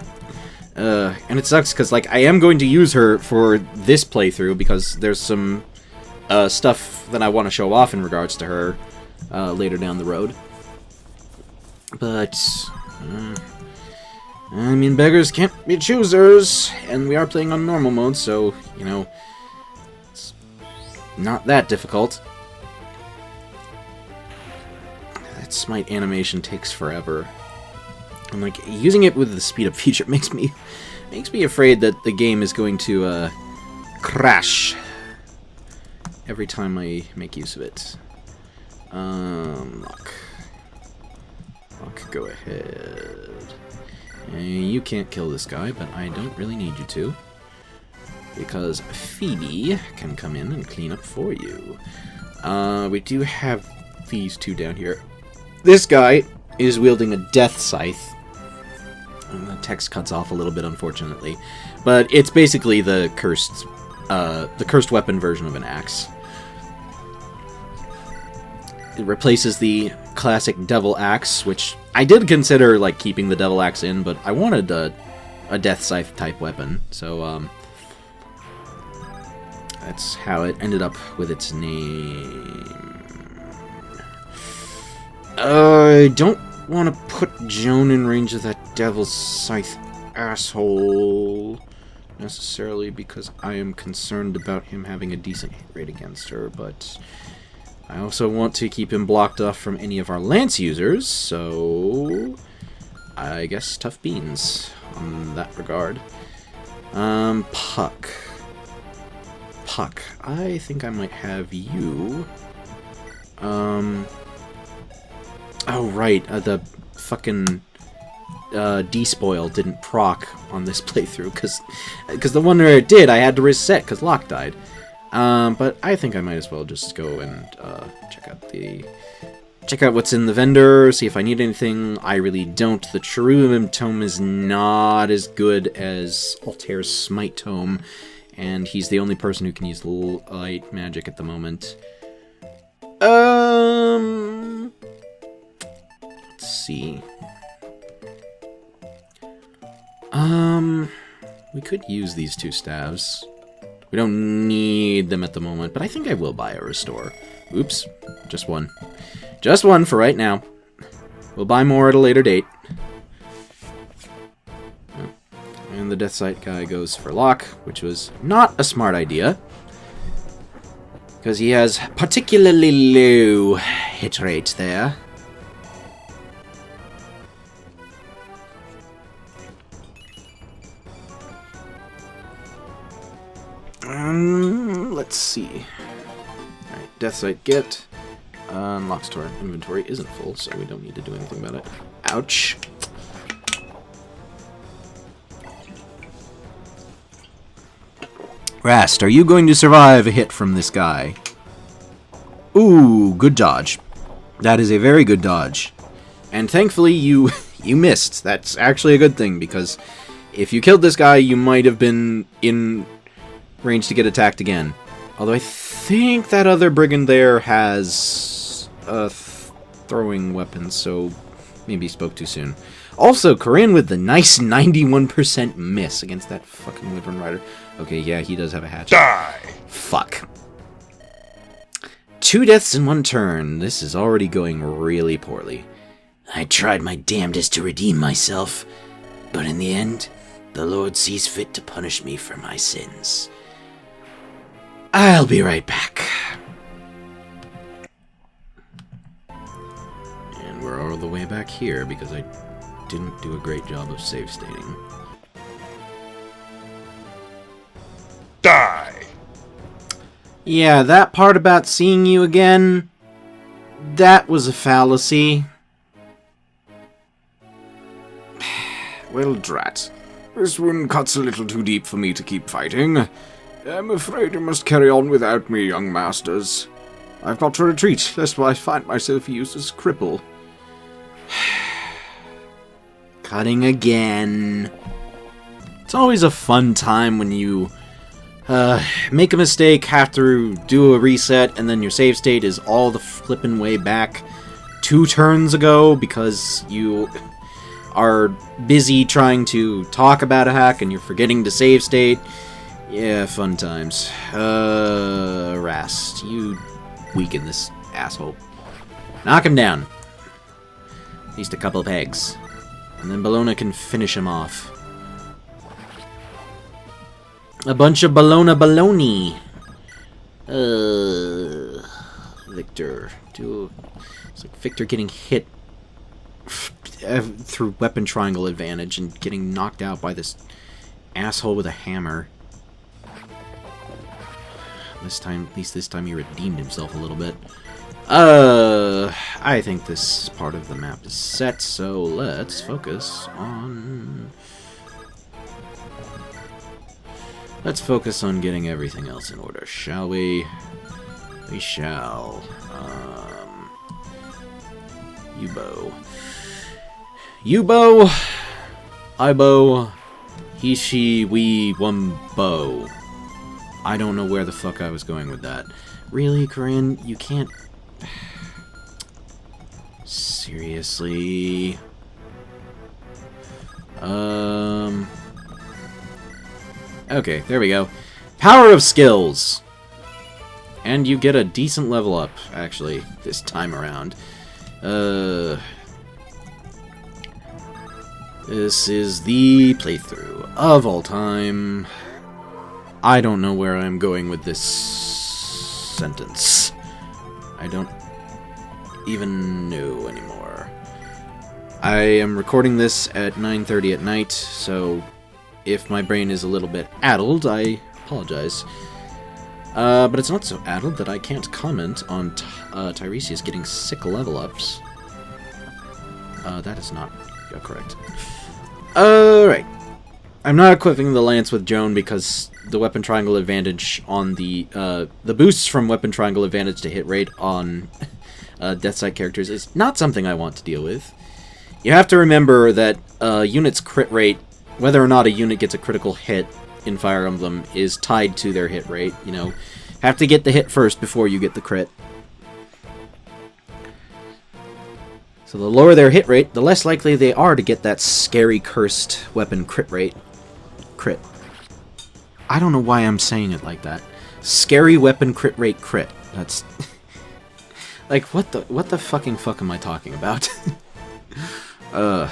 And it sucks because I am going to use her for this playthrough because there's some stuff that I want to show off in regards to her later down the road. But I mean, beggars can't be choosers, and we are playing on normal mode, so it's not that difficult. That smite animation takes forever. And using it with the speed up feature makes me afraid that the game is going to crash every time I make use of it. Lock, go ahead. You can't kill this guy, but I don't really need you to, because Phoebe can come in and clean up for you. We do have these two down here. This guy is wielding a death scythe. The text cuts off a little bit, unfortunately, but it's basically the cursed weapon version of an axe. It replaces the classic devil axe, which I did consider keeping the devil axe in, but I wanted a death scythe type weapon, so that's how it ended up with its name. I don't want to put Joan in range of that devil's scythe asshole necessarily because I am concerned about him having a decent hit rate against her, but I also want to keep him blocked off from any of our lance users, so I guess tough beans on that regard. Puck. Puck. I think I might have you. Oh, right. The fucking despoil didn't proc on this playthrough, because the one where it did, I had to reset because Locke died. But I think I might as well just go and check out what's in the vendor, see if I need anything. I really don't. The Cherubim Tome is not as good as Altair's Smite Tome, and he's the only person who can use light magic at the moment. Let's see. We could use these 2 staves. We don't need them at the moment, but I think I will buy a restore. Oops, just one. Just one for right now. We'll buy more at a later date. And the Death Sight guy goes for Locke, which was not a smart idea, because he has particularly low hit rate there. Let's see. Alright, Death Sight get. Unlocks to our inventory isn't full, so we don't need to do anything about it. Ouch. Rast, are you going to survive a hit from this guy? Ooh, good dodge. That is a very good dodge. And thankfully you missed. That's actually a good thing, because if you killed this guy, you might have been in range to get attacked again. Although I think that other brigand there has a throwing weapon, so maybe spoke too soon. Also, Corinne with the nice 91% miss against that fucking Wyvern Rider. Okay, yeah, he does have a hatchet. Die! Fuck. 2 deaths in 1 turn. This is already going really poorly. I tried my damnedest to redeem myself, but in the end, the Lord sees fit to punish me for my sins. I'll be right back. And we're all the way back here because I didn't do a great job of save stating. Die! Yeah, that part about seeing you again, that was a fallacy. Well, drat. This wound cuts a little too deep for me to keep fighting. I'm afraid you must carry on without me, young masters. I've got to retreat, lest I find myself used as cripple. Cutting again. It's always a fun time when you make a mistake, have to do a reset, and then your save state is all the flippin' way back 2 turns ago because you are busy trying to talk about a hack and you're forgetting to save state. Yeah, fun times. Rast, you weaken this asshole. Knock him down. At least a couple of pegs. And then Bologna can finish him off. A bunch of baloney. Victor. It's like Victor getting hit through weapon triangle advantage and getting knocked out by this asshole with a hammer. This time, at least this time, he redeemed himself a little bit. I think this part of the map is set, so let's focus on... Let's focus on getting everything else in order, shall we? We shall. Yubo. Yubo! Ibo. He, she, we, wumbo. I don't know where the fuck I was going with that. Really, Corinne? You can't... Seriously? Okay, there we go. Power of skills! And you get a decent level up, actually, this time around. This is the playthrough of all time. I don't know where I'm going with this sentence. I don't even know anymore. I am recording this at 9:30 at night, so if my brain is a little bit addled, I apologize. But it's not so addled that I can't comment on Tiresias getting sick level ups. That is not correct. Alright. I'm not equipping the lance with Joan because the weapon triangle advantage on the boosts from weapon triangle advantage to hit rate on death side characters is not something I want to deal with. You have to remember that unit's crit rate, whether or not a unit gets a critical hit in Fire Emblem, is tied to their hit rate. You know, have to get the hit first before you get the crit. So the lower their hit rate, the less likely they are to get that scary cursed weapon crit rate. Crit. I don't know why I'm saying it like that. Scary weapon crit rate crit. That's like what the fucking fuck am I talking about? Why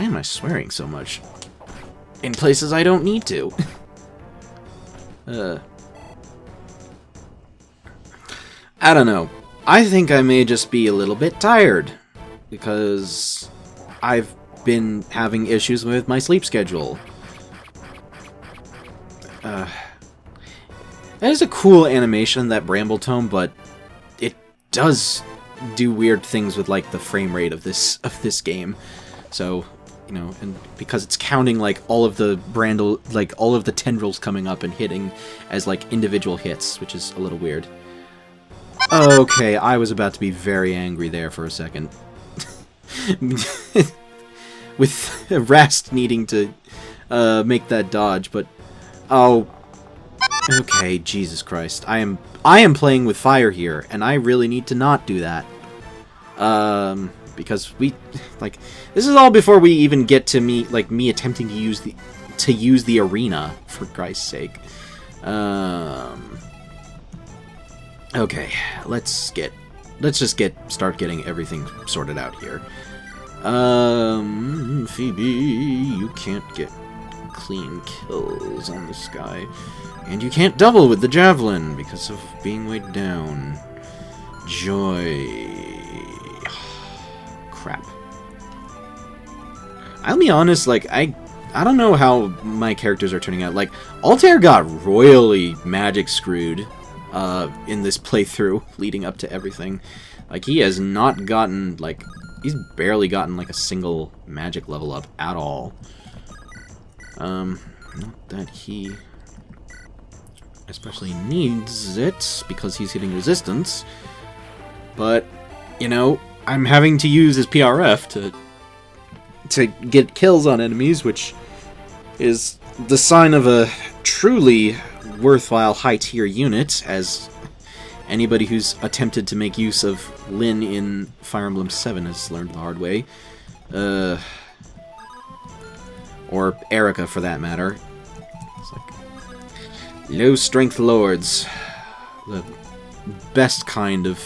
am I swearing so much? In places I don't need to. I don't know. I think I may just be a little bit tired because I've been having issues with my sleep schedule. That is a cool animation, that Bramble Tome, but it does do weird things with like the frame rate of this game. So, you know, and because it's counting like all of the all of the tendrils coming up and hitting as like individual hits, which is a little weird. Okay, I was about to be very angry there for a second. With Rast needing to make that dodge, but oh, okay, Jesus Christ. I am playing with fire here, and I really need to not do that. Because this is all before we even get to me attempting to use the arena, for Christ's sake. Okay, let's start getting everything sorted out here. Phoebe, you can't get clean kills on this guy. And you can't double with the javelin because of being weighed down. Joy. Crap. I'll be honest, I don't know how my characters are turning out. Altair got royally magic screwed in this playthrough leading up to everything. He has not gotten, he's barely gotten, a single magic level up at all. Not that he especially needs it, because he's hitting resistance. But, you know, I'm having to use his PRF to get kills on enemies, which is the sign of a truly worthwhile high-tier unit, as anybody who's attempted to make use of Lyn in Fire Emblem 7 has learned the hard way. Or Erica, for that matter. It's low-strength lords. The best kind of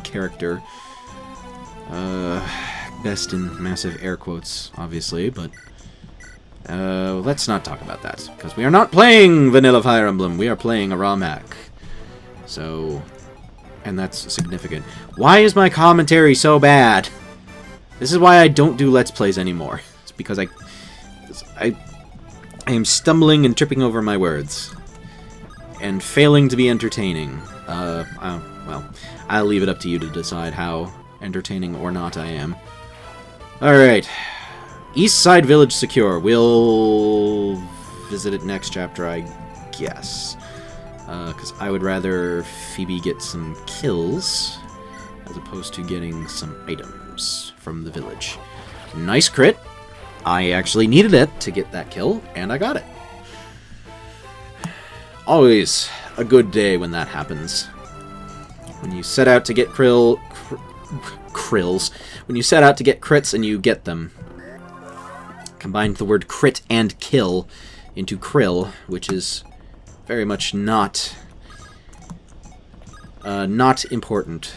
character. Best in massive air quotes, obviously, but let's not talk about that, because we are not playing Vanilla Fire Emblem, we are playing a ROM hack. So, and that's significant. Why is my commentary so bad? This is why I don't do Let's Plays anymore. It's because I am stumbling and tripping over my words. And failing to be entertaining. Well, I'll leave it up to you to decide how entertaining or not I am. Alright. East Side Village secure. We'll visit it next chapter, I guess. Because I would rather Phoebe get some kills as opposed to getting some items from the village. Nice crit. I actually needed it to get that kill, and I got it. Always a good day when that happens. When you set out to get krills. When you set out to get crits and you get them. Combined the word crit and kill into krill, which is very much not important.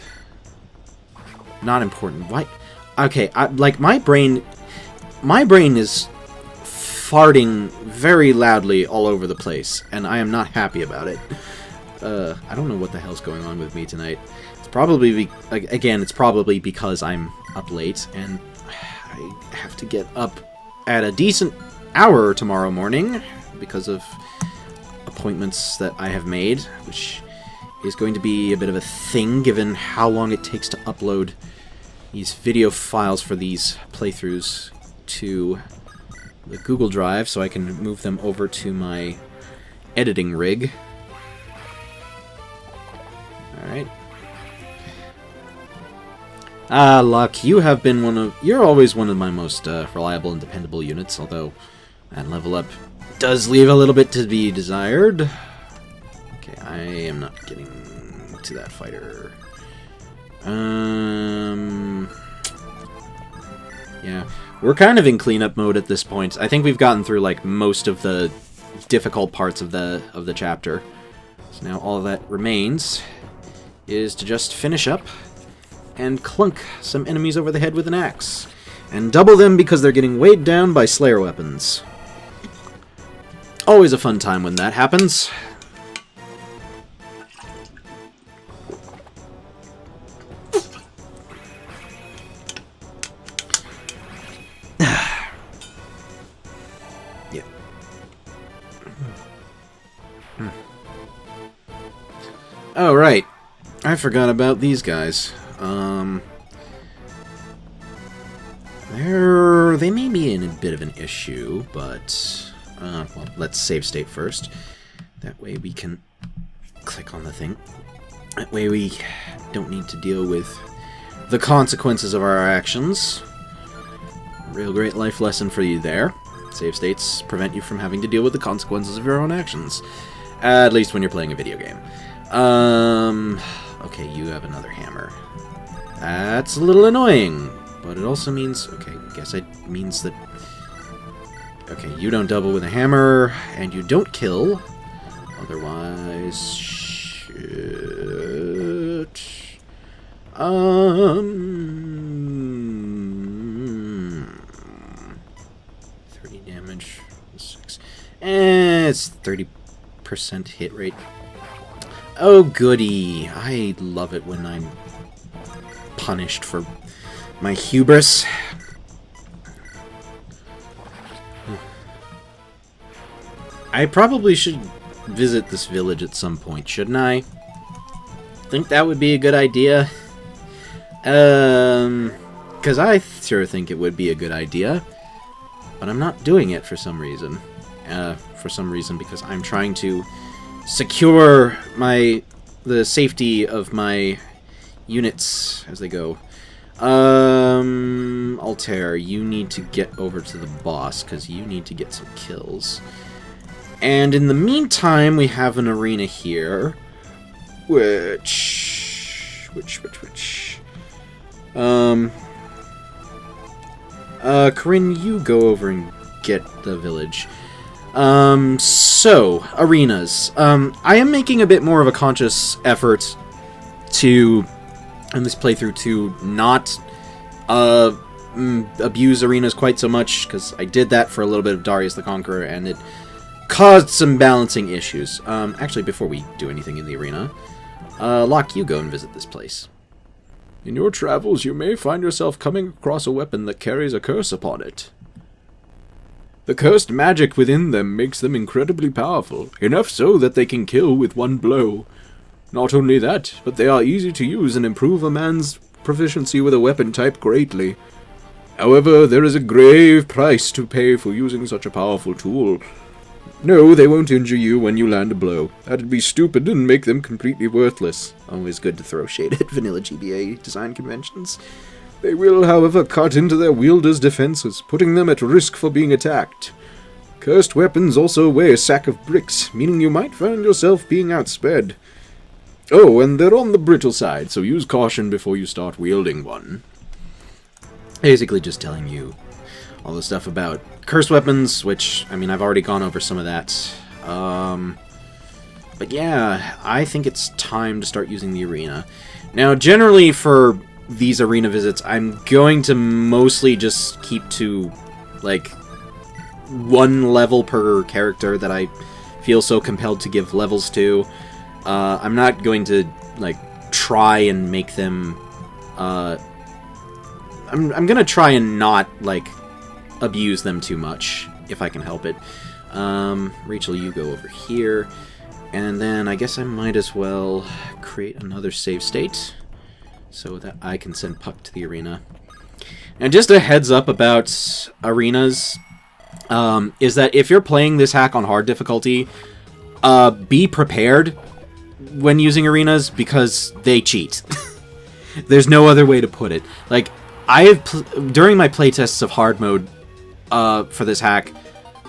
Not important. Why? Okay, my brain is farting very loudly all over the place, and I am not happy about it. I don't know what the hell's going on with me tonight. It's probably, again, it's probably because I'm up late, and I have to get up at a decent hour tomorrow morning because of appointments that I have made, which is going to be a bit of a thing given how long it takes to upload these video files for these playthroughs to the Google Drive so I can move them over to my editing rig. Alright. Ah, Luck, you have been you're always one of my most reliable and dependable units, although that level up does leave a little bit to be desired. Okay, I am not getting to that fighter. Yeah, we're kind of in cleanup mode at this point. I think we've gotten through like most of the difficult parts of the chapter. So now all that remains is to just finish up and clunk some enemies over the head with an axe. And double them because they're getting weighed down by Slayer weapons. Always a fun time when that happens. Yeah. Oh, right. I forgot about these guys. They may be in a bit of an issue, but well, let's save state first. That way we can click on the thing. That way we don't need to deal with the consequences of our actions. Real great life lesson for you there. Save states prevent you from having to deal with the consequences of your own actions. At least when you're playing a video game. Okay, you have another hammer. That's a little annoying, but it also means... Okay, I guess it means that... Okay, you don't double with a hammer, and you don't kill. Otherwise... Shit... 30 damage... 6... it's 30% hit rate. Oh, goody. I love it when I'm punished for my hubris. I probably should visit this village at some point, shouldn't I? Think that would be a good idea. Because I sure think it would be a good idea. But I'm not doing it for some reason. Because I'm trying to secure the safety of my units as they go. Altair, you need to get over to the boss, because you need to get some kills. And in the meantime, we have an arena here, which... Corinne, you go over and get the village. So, arenas. I am making a bit more of a conscious effort to, in this playthrough, to not abuse arenas quite so much, because I did that for a little bit of Darius the Conqueror, and it caused some balancing issues. Actually, before we do anything in the arena, Locke, you go and visit this place. In your travels, you may find yourself coming across a weapon that carries a curse upon it. The cursed magic within them makes them incredibly powerful, enough so that they can kill with one blow. Not only that, but they are easy to use and improve a man's proficiency with a weapon type greatly. However, there is a grave price to pay for using such a powerful tool. No, they won't injure you when you land a blow. That'd be stupid and make them completely worthless. Always good to throw shade at vanilla GBA design conventions. They will, however, cut into their wielder's defenses, putting them at risk for being attacked. Cursed weapons also weigh a sack of bricks, meaning you might find yourself being outsped. Oh, and they're on the brittle side, so use caution before you start wielding one. Basically just telling you all the stuff about cursed weapons, which, I mean, I've already gone over some of that. But yeah, I think it's time to start using the arena. Now, generally for these arena visits, I'm going to mostly just keep to, like, one level per character that I feel so compelled to give levels to. I'm not going to, like, try and make them, I'm gonna try and not, like, abuse them too much, if I can help it. Rachel, you go over here. And then I guess I might as well create another save state so that I can send Puck to the arena. And just a heads up about arenas, is that if you're playing this hack on hard difficulty, be prepared when using arenas because they cheat. There's no other way to put it. Like, during my playtests of hard mode for this hack,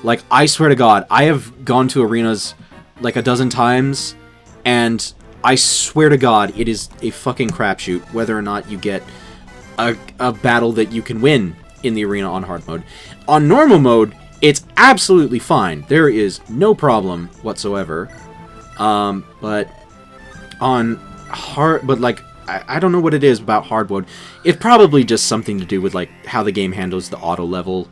like, I swear to God, I have gone to arenas like a dozen times, and I swear to God, it is a fucking crapshoot whether or not you get a battle that you can win in the arena on hard mode. On normal mode, it's absolutely fine. There is no problem whatsoever. But on hard, but like, I don't know what it is about hard mode. It's probably just something to do with like how the game handles the auto level,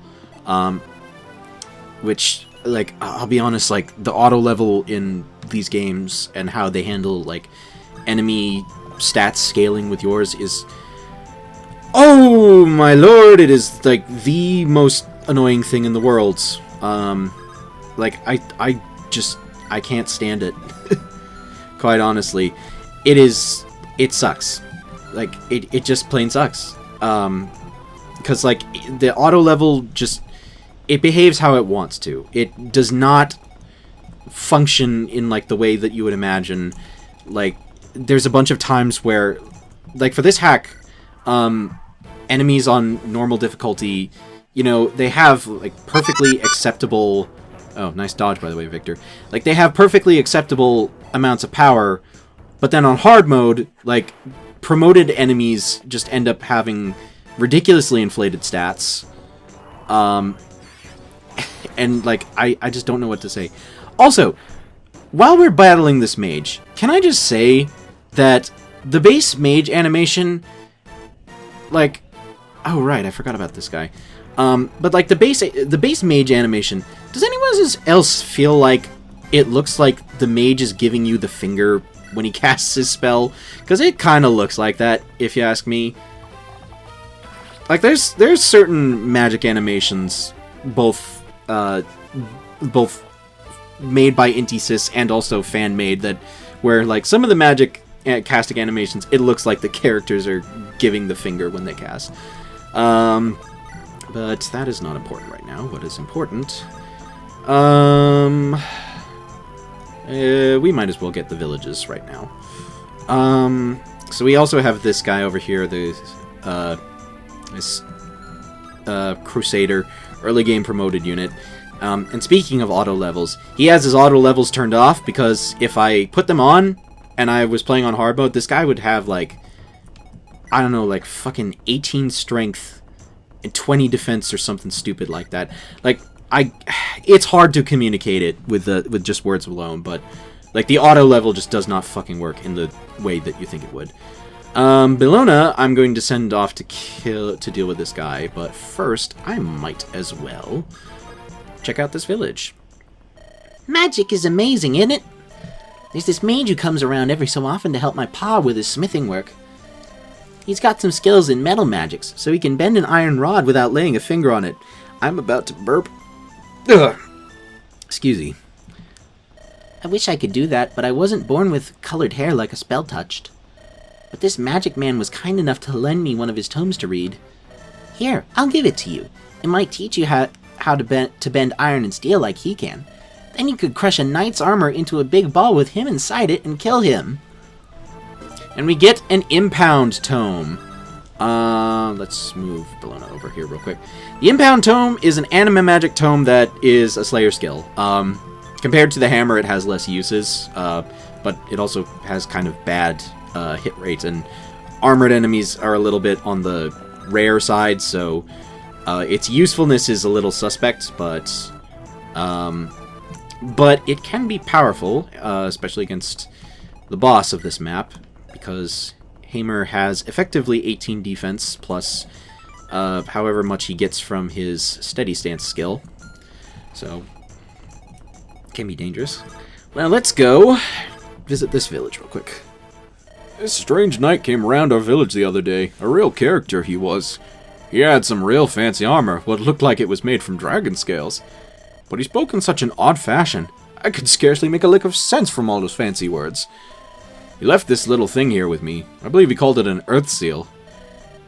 which, like, I'll be honest, like, the auto level in these games and how they handle, like, enemy stats scaling with yours is, oh my lord, it is, like, the most annoying thing in the world. Like, I can't stand it. Quite honestly. It sucks. Like, it just plain sucks. Because, like, the auto level just, it behaves how it wants to. It does not function in, like, the way that you would imagine. Like, there's a bunch of times where, like, for this hack, enemies on normal difficulty, you know, they have, like, perfectly acceptable... Oh, nice dodge, by the way, Victor. Like, they have perfectly acceptable amounts of power, but then on hard mode, like, promoted enemies just end up having ridiculously inflated stats. And, like, I just don't know what to say. Also, while we're battling this mage, can I just say that the base mage animation, like... Oh, right, I forgot about this guy. But, like, the base mage animation, does anyone else feel like it looks like the mage is giving you the finger when he casts his spell? Because it kind of looks like that, if you ask me. Like, there's certain magic animations, both made by Intisys and also fan-made, that where, like, some of the magic casting animations, it looks like the characters are giving the finger when they cast. But that is not important right now. What is important? We might as well get the villages right now. So we also have this guy over here, this Crusader, early game promoted unit. And speaking of auto levels, he has his auto levels turned off because if I put them on and I was playing on hard mode, this guy would have, like, I don't know, like, fucking 18 strength and 20 defense or something stupid like that. Like, it's hard to communicate it with just words alone, but, like, the auto level just does not fucking work in the way that you think it would. Bellona, I'm going to send off to deal with this guy, but first, I might as well check out this village. Magic is amazing, isn't it? There's this mage who comes around every so often to help my pa with his smithing work. He's got some skills in metal magics, so he can bend an iron rod without laying a finger on it. I'm about to burp. Ugh. Excuse me. I wish I could do that, but I wasn't born with colored hair like a spell touched. But this magic man was kind enough to lend me one of his tomes to read. Here, I'll give it to you. It might teach you how to bend iron and steel like he can. Then you could crush a knight's armor into a big ball with him inside it and kill him. And we get an impound tome. Let's move Bellona over here real quick. The impound tome is an anima magic tome that is a slayer skill. Compared to the hammer, it has less uses, but it also has kind of bad hit rates, and armored enemies are a little bit on the rare side, so its usefulness is a little suspect, but it can be powerful, especially against the boss of this map, because Hamer has effectively 18 defense, plus however much he gets from his steady stance skill. So, can be dangerous. Well, let's go visit this village real quick. A strange knight came around our village the other day. A real character he was. He had some real fancy armor, what looked like it was made from dragon scales. But he spoke in such an odd fashion, I could scarcely make a lick of sense from all those fancy words. He left this little thing here with me. I believe he called it an earth seal.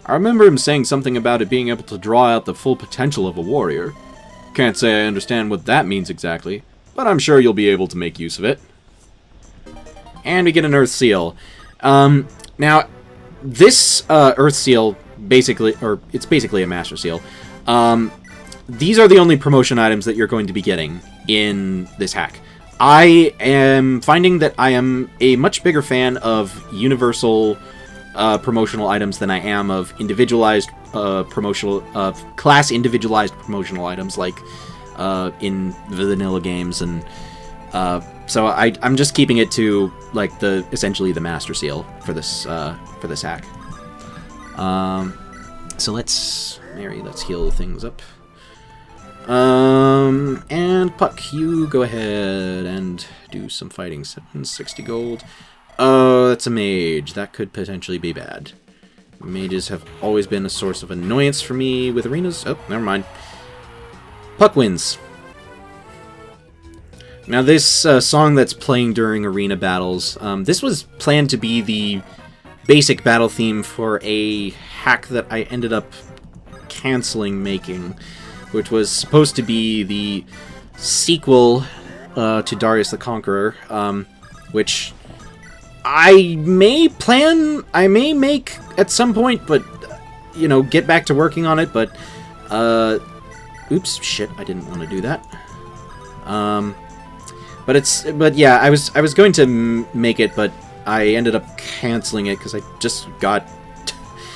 I remember him saying something about it being able to draw out the full potential of a warrior. Can't say I understand what that means exactly, but I'm sure you'll be able to make use of it. And we get an earth seal. Now, this earth seal, it's basically a master seal. These are the only promotion items that you're going to be getting in this hack. I am finding that I am a much bigger fan of universal promotional items than I am of individualized class individualized promotional items like in vanilla games, and so I'm just keeping it to like essentially the master seal for this hack. So let's heal things up. And Puck, you go ahead and do some fighting. 760 gold. Oh, that's a mage. That could potentially be bad. Mages have always been a source of annoyance for me with arenas. Oh, never mind. Puck wins. Now this song that's playing during arena battles, this was planned to be the basic battle theme for a hack that I ended up canceling making, which was supposed to be the sequel to Darius the Conqueror, which I may make at some point, but, you know, get back to working on it, but, oops, shit, I didn't want to do that. But yeah, I was going to make it, but I ended up canceling it because I just got...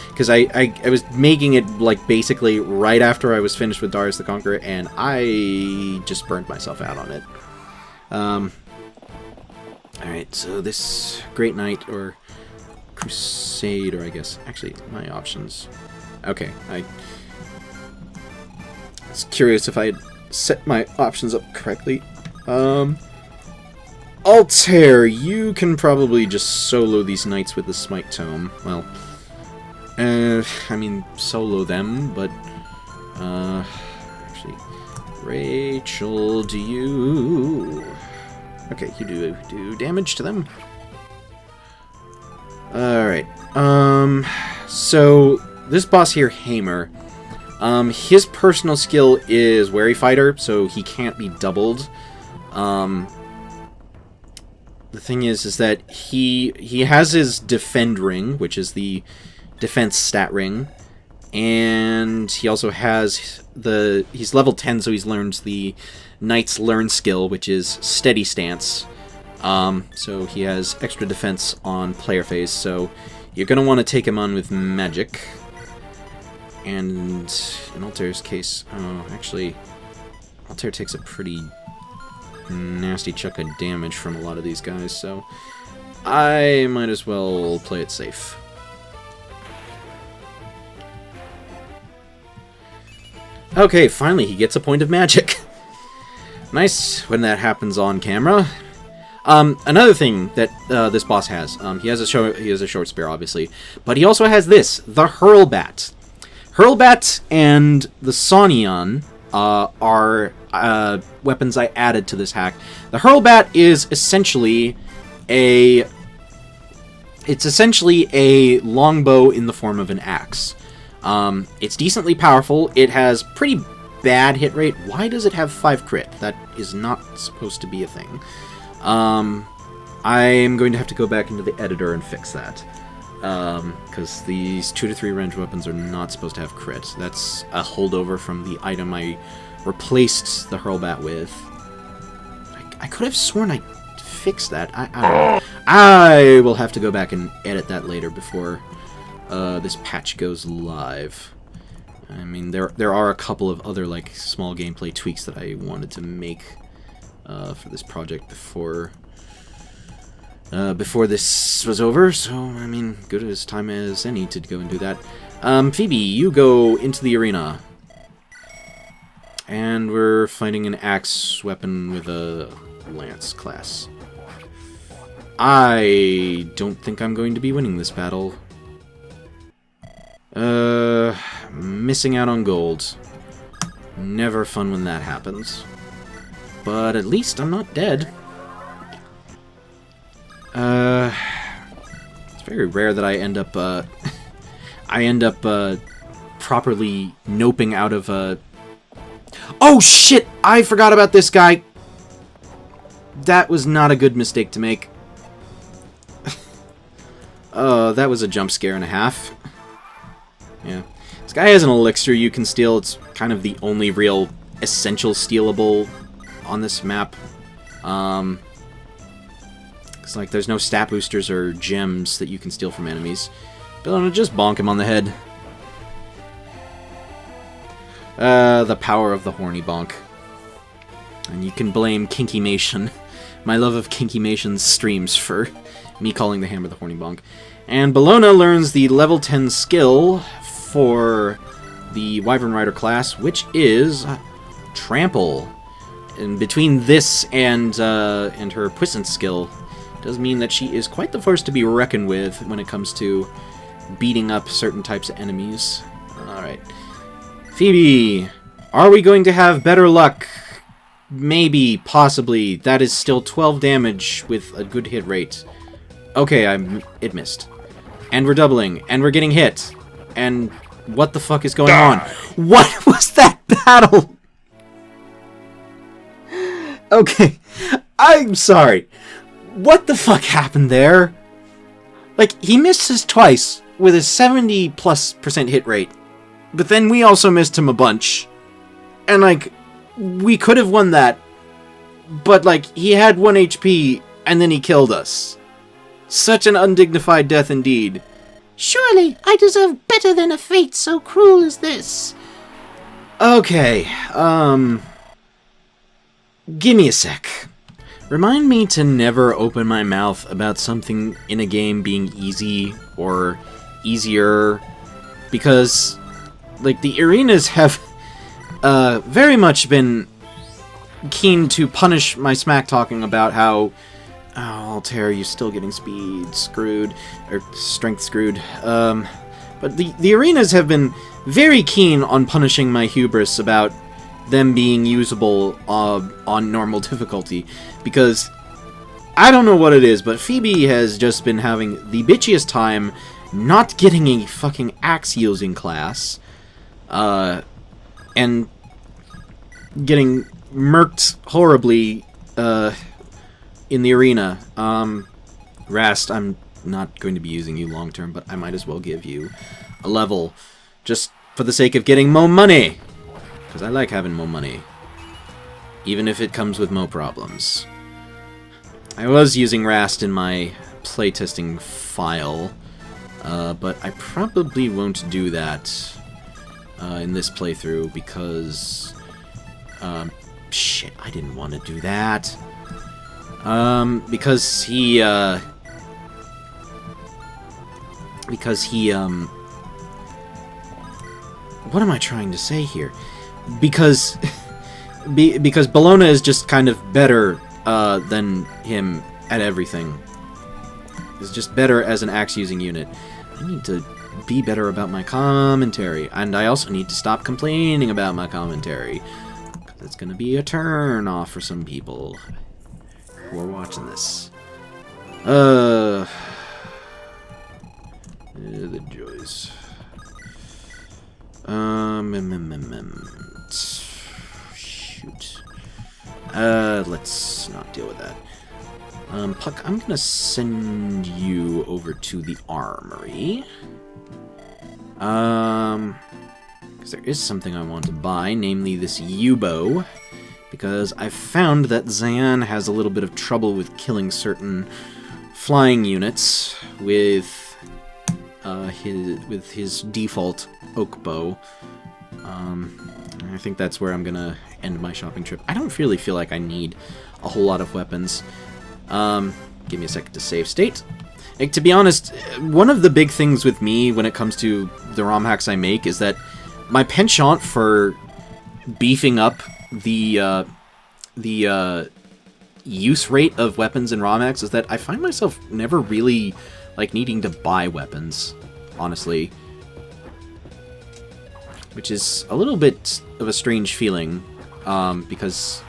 Because I was making it, like, basically right after I was finished with Darius the Conqueror, and I just burnt myself out on it. Alright, so this Great Knight, or Crusader, I guess. Actually, my options... Okay, I was curious if I had set my options up correctly. Altair, you can probably just solo these knights with the Smite Tome. Well... I mean, solo them, but, actually, Rachel, do you... Okay, you do damage to them. Alright, so, this boss here, Hamer, his personal skill is Wary Fighter, so he can't be doubled. The thing is that he has his Defend Ring, which is the defense stat ring, and he also has he's level 10, so he's learned the Knight's Learn skill, which is Steady Stance. So he has extra defense on player phase, so you're going to want to take him on with magic. And in Altair's case, actually, Altair takes a pretty nasty chunk of damage from a lot of these guys, so I might as well play it safe. Okay, finally, he gets a point of magic. Nice when that happens on camera. Another thing that this boss has, he has a short spear, obviously, but he also has this, the Hurlbat. Hurlbat and the Sonion are weapons I added to this hack. The Hurlbat is essentially a longbow in the form of an axe. It's decently powerful. It has pretty bad hit rate. Why does it have 5 crit? That is not supposed to be a thing. I'm going to have to go back into the editor and fix that. Because these 2 to 3 range weapons are not supposed to have crit. That's a holdover from the item I replaced the Hurlbat with. I could have sworn I fixed that. I don't know. I will have to go back and edit that later before this patch goes live. I mean, there are a couple of other like small gameplay tweaks that I wanted to make for this project before this was over. So I mean, good as time as any to go and do that. Phoebe, you go into the arena, and we're fighting an axe weapon with a lance class. I don't think I'm going to be winning this battle. Missing out on gold. Never fun when that happens. But at least I'm not dead. It's very rare that I end up, properly noping out of, Oh shit! I forgot about this guy! That was not a good mistake to make. That was a jump scare and a half. Yeah. This guy has an elixir you can steal. It's kind of the only real essential stealable on this map. It's like there's no stat boosters or gems that you can steal from enemies. But I'm gonna just bonk him on the head. The power of the horny bonk. And you can blame Kinkymation. My love of Kinkymation streams for me calling the hammer the horny bonk. And Bellona learns the level 10 skill for the Wyvern Rider class, which is Trample. And between this and her Puissance skill, does mean that she is quite the force to be reckoned with when it comes to beating up certain types of enemies. Alright. Phoebe, are we going to have better luck? Maybe, possibly. That is still 12 damage with a good hit rate. Okay, it missed. And we're doubling, and we're getting hit. And what the fuck is going on? What was that battle? Okay, I'm sorry. What the fuck happened there? Like, he missed us twice with a 70+% hit rate. But then we also missed him a bunch. And, like, we could have won that. But, like, he had 1 HP, and then he killed us. Such an undignified death indeed. Surely I deserve better than a fate so cruel as this. Okay, give me a sec. Remind me to never open my mouth about something in a game being easy or easier, because, like, the arenas have very much been keen to punish my smack talking about how, oh, Altair, you're still getting speed screwed, or strength screwed. But the arenas have been very keen on punishing my hubris about them being usable on normal difficulty, because I don't know what it is, but Phoebe has just been having the bitchiest time not getting a fucking axe using class, and getting murked horribly in the arena. Rast, I'm not going to be using you long term, but I might as well give you a level just for the sake of getting more money. Because I like having more money. Even if it comes with more problems. I was using Rast in my playtesting file, but I probably won't do that in this playthrough because... shit, I didn't want to do that. Because he, what am I trying to say here? Because Bellona is just kind of better than him at everything. Is just better as an axe-using unit. I need to be better about my commentary, and I also need to stop complaining about my commentary. That's gonna be a turn off for some people who are watching this. The joys. Shoot. Let's not deal with that. Puck, I'm gonna send you over to the armory. Because there is something I want to buy, namely this U-bow. Because I've found that Zayan has a little bit of trouble with killing certain flying units with his default oak bow. I think that's where I'm gonna end my shopping trip. I don't really feel like I need a whole lot of weapons. Give me a second to save state. Like, to be honest, one of the big things with me when it comes to the ROM hacks I make is that my penchant for beefing up the use rate of weapons in ROM-X is that I find myself never really, like, needing to buy weapons, honestly. Which is a little bit of a strange feeling, because,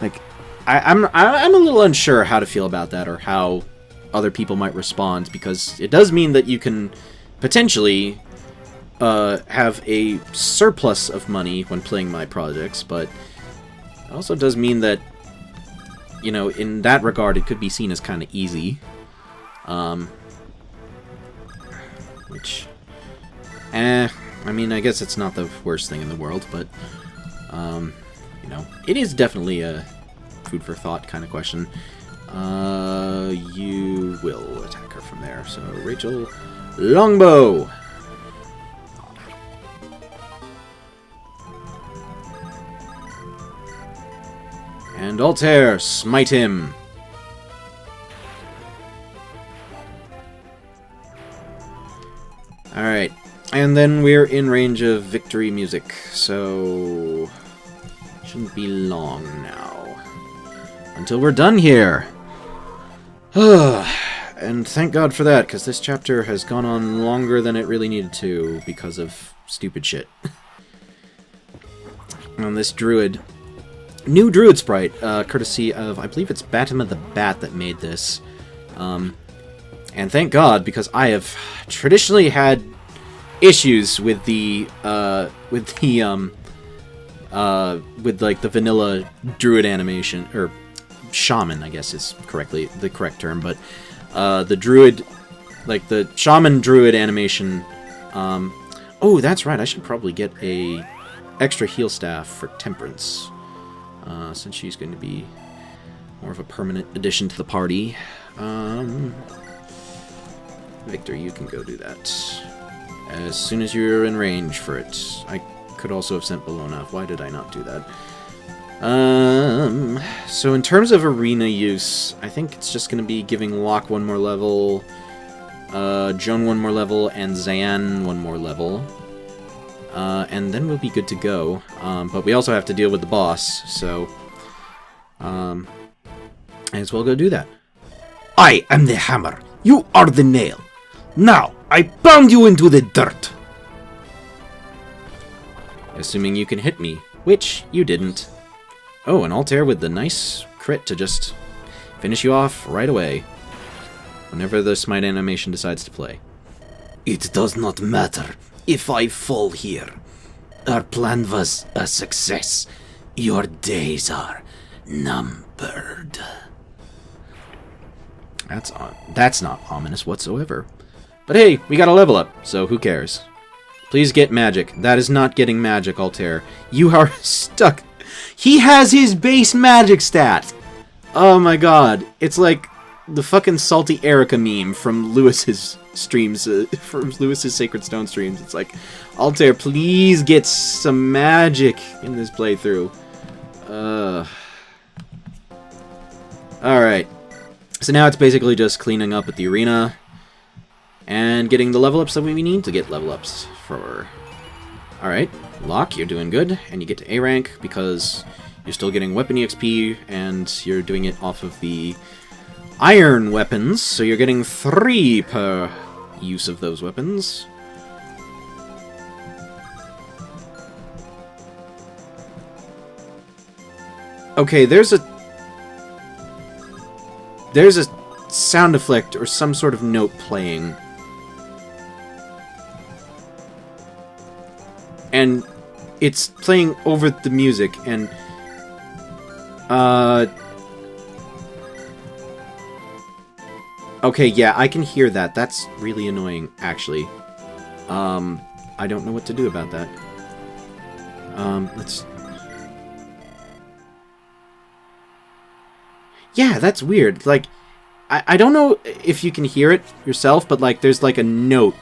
like, I'm a little unsure how to feel about that, or how other people might respond, because it does mean that you can potentially have a surplus of money when playing my projects, but it also does mean that, you know, in that regard, it could be seen as kind of easy. Which, I mean, I guess it's not the worst thing in the world, but, you know, it is definitely a food for thought kind of question. You will attack her from there. So, Rachel, longbow! And Altair, smite him! Alright. And then we're in range of victory music, so shouldn't be long now. Until we're done here! And thank God for that, because this chapter has gone on longer than it really needed to, because of stupid shit. On this druid. New druid sprite, courtesy of, I believe it's Batima the Bat that made this. And thank God, because I have traditionally had issues with the like the vanilla druid animation, or shaman, I guess is the correct term, but the druid, like the shaman druid animation. Oh, that's right, I should probably get a extra heal staff for temperance, since she's going to be more of a permanent addition to the party. Victor, you can go do that as soon as you're in range for it. I could also have sent Bologna. Why did I not do that? So in terms of arena use, I think it's just going to be giving Locke one more level, Joan one more level, and Zayan one more level. And then we'll be good to go. But we also have to deal with the boss, so may as well go do that. I am the hammer. You are the nail. Now, I pound you into the dirt. Assuming you can hit me, which you didn't. Oh, and Altair with the nice crit to just finish you off right away, whenever the smite animation decides to play. It does not matter if I fall here. Our plan was a success. Your days are numbered. That's not ominous whatsoever. But hey, we got a level up, so who cares? Please get magic. That is not getting magic, Altair. You are stuck. He has his base magic stat! Oh my god. It's like the fucking Salty Erica meme from Lewis's streams, from Lewis's Sacred Stone streams. It's like, Altair, please get some magic in this playthrough. Alright. So now it's basically just cleaning up at the arena and getting the level ups that we need to get level ups for. Alright, Locke, you're doing good, and you get to A rank because you're still getting weapon EXP, and you're doing it off of the iron weapons, so you're getting 3 per use of those weapons. Okay, there's a sound effect or some sort of note playing. And it's playing over the music, and okay, yeah, I can hear that. That's really annoying, actually. I don't know what to do about that. Let's... Yeah, that's weird. Like, I don't know if you can hear it yourself, but, like, there's, like, a note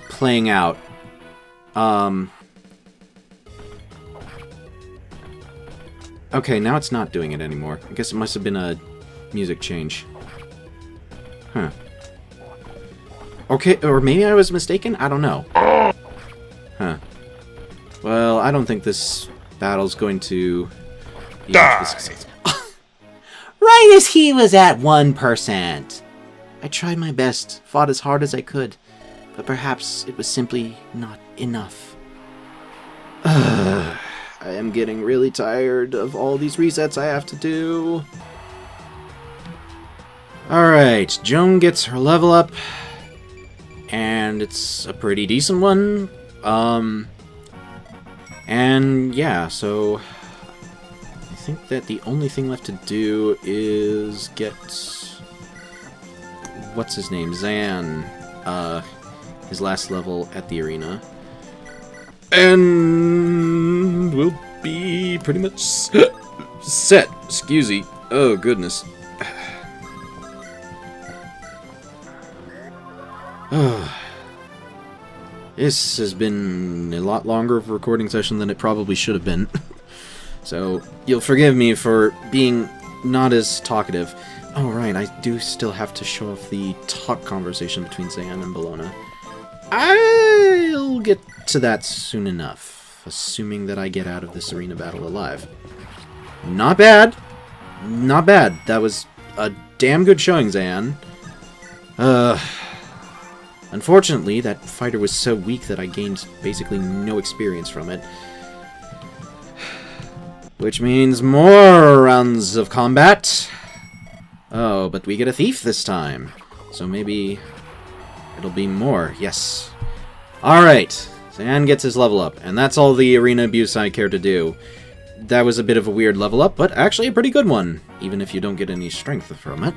playing out. Okay, now it's not doing it anymore. I guess it must have been a music change. Huh. Okay, or maybe I was mistaken? I don't know. Huh. Well, I don't think this battle's going to be much of a success. Minus he was at 1%. I tried my best, fought as hard as I could, but perhaps it was simply not enough. I am getting really tired of all these resets I have to do. Alright, Joan gets her level up, and it's a pretty decent one. And yeah, so I think that the only thing left to do is get, what's his name, Zan, his last level at the arena. And we'll be pretty much set. Excuse me. Oh, goodness. This has been a lot longer of a recording session than it probably should have been. So, you'll forgive me for being not as talkative. Oh, right, I do still have to show off the talk conversation between Zayan and Bellona. I'll get to that soon enough, assuming that I get out of this arena battle alive. Not bad. Not bad. That was a damn good showing, Zayan. Unfortunately, that fighter was so weak that I gained basically no experience from it. Which means more rounds of combat. Oh, but we get a thief this time. So maybe it'll be more. Yes. Alright. Zan gets his level up. And that's all the arena abuse I care to do. That was a bit of a weird level up, but actually a pretty good one. Even if you don't get any strength from it.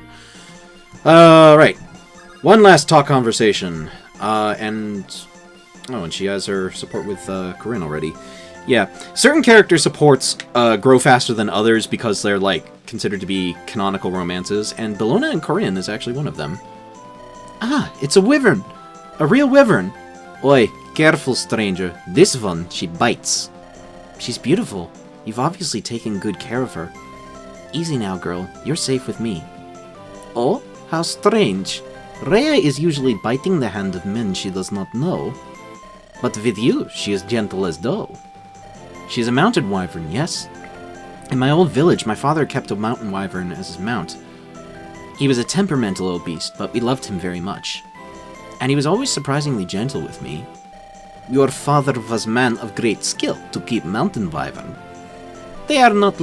Alright. One last talk conversation. And she has her support with Corinne already. Yeah, certain character supports grow faster than others because they're, like, considered to be canonical romances, and Bellona and Corinne is actually one of them. Ah, it's a wyvern! A real wyvern! Oi, careful, stranger. This one, she bites. She's beautiful. You've obviously taken good care of her. Easy now, girl. You're safe with me. Oh, how strange. Rhea is usually biting the hand of men she does not know. But with you, she is gentle as dough. She is a mounted wyvern, yes? In my old village, my father kept a mountain wyvern as his mount. He was a temperamental old beast, but we loved him very much. And he was always surprisingly gentle with me. Your father was man of great skill to keep mountain wyvern. They are not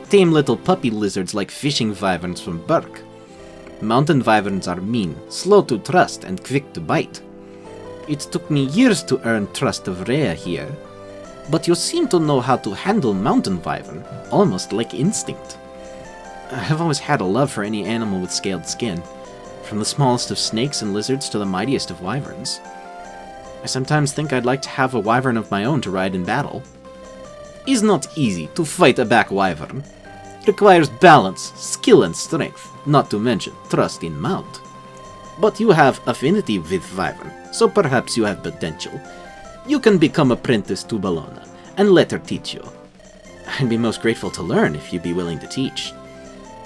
tame little puppy lizards like fishing wyverns from Burke. Mountain wyverns are mean, slow to trust, and quick to bite. It took me years to earn trust of Rhea here, but you seem to know how to handle mountain wyvern, almost like instinct. I have always had a love for any animal with scaled skin, from the smallest of snakes and lizards to the mightiest of wyverns. I sometimes think I'd like to have a wyvern of my own to ride in battle. It's not easy to fight a back wyvern. It requires balance, skill and strength, not to mention trust in mount. But you have affinity with wyvern, so perhaps you have potential. You can become apprentice to Bellona, and let her teach you. I'd be most grateful to learn if you'd be willing to teach.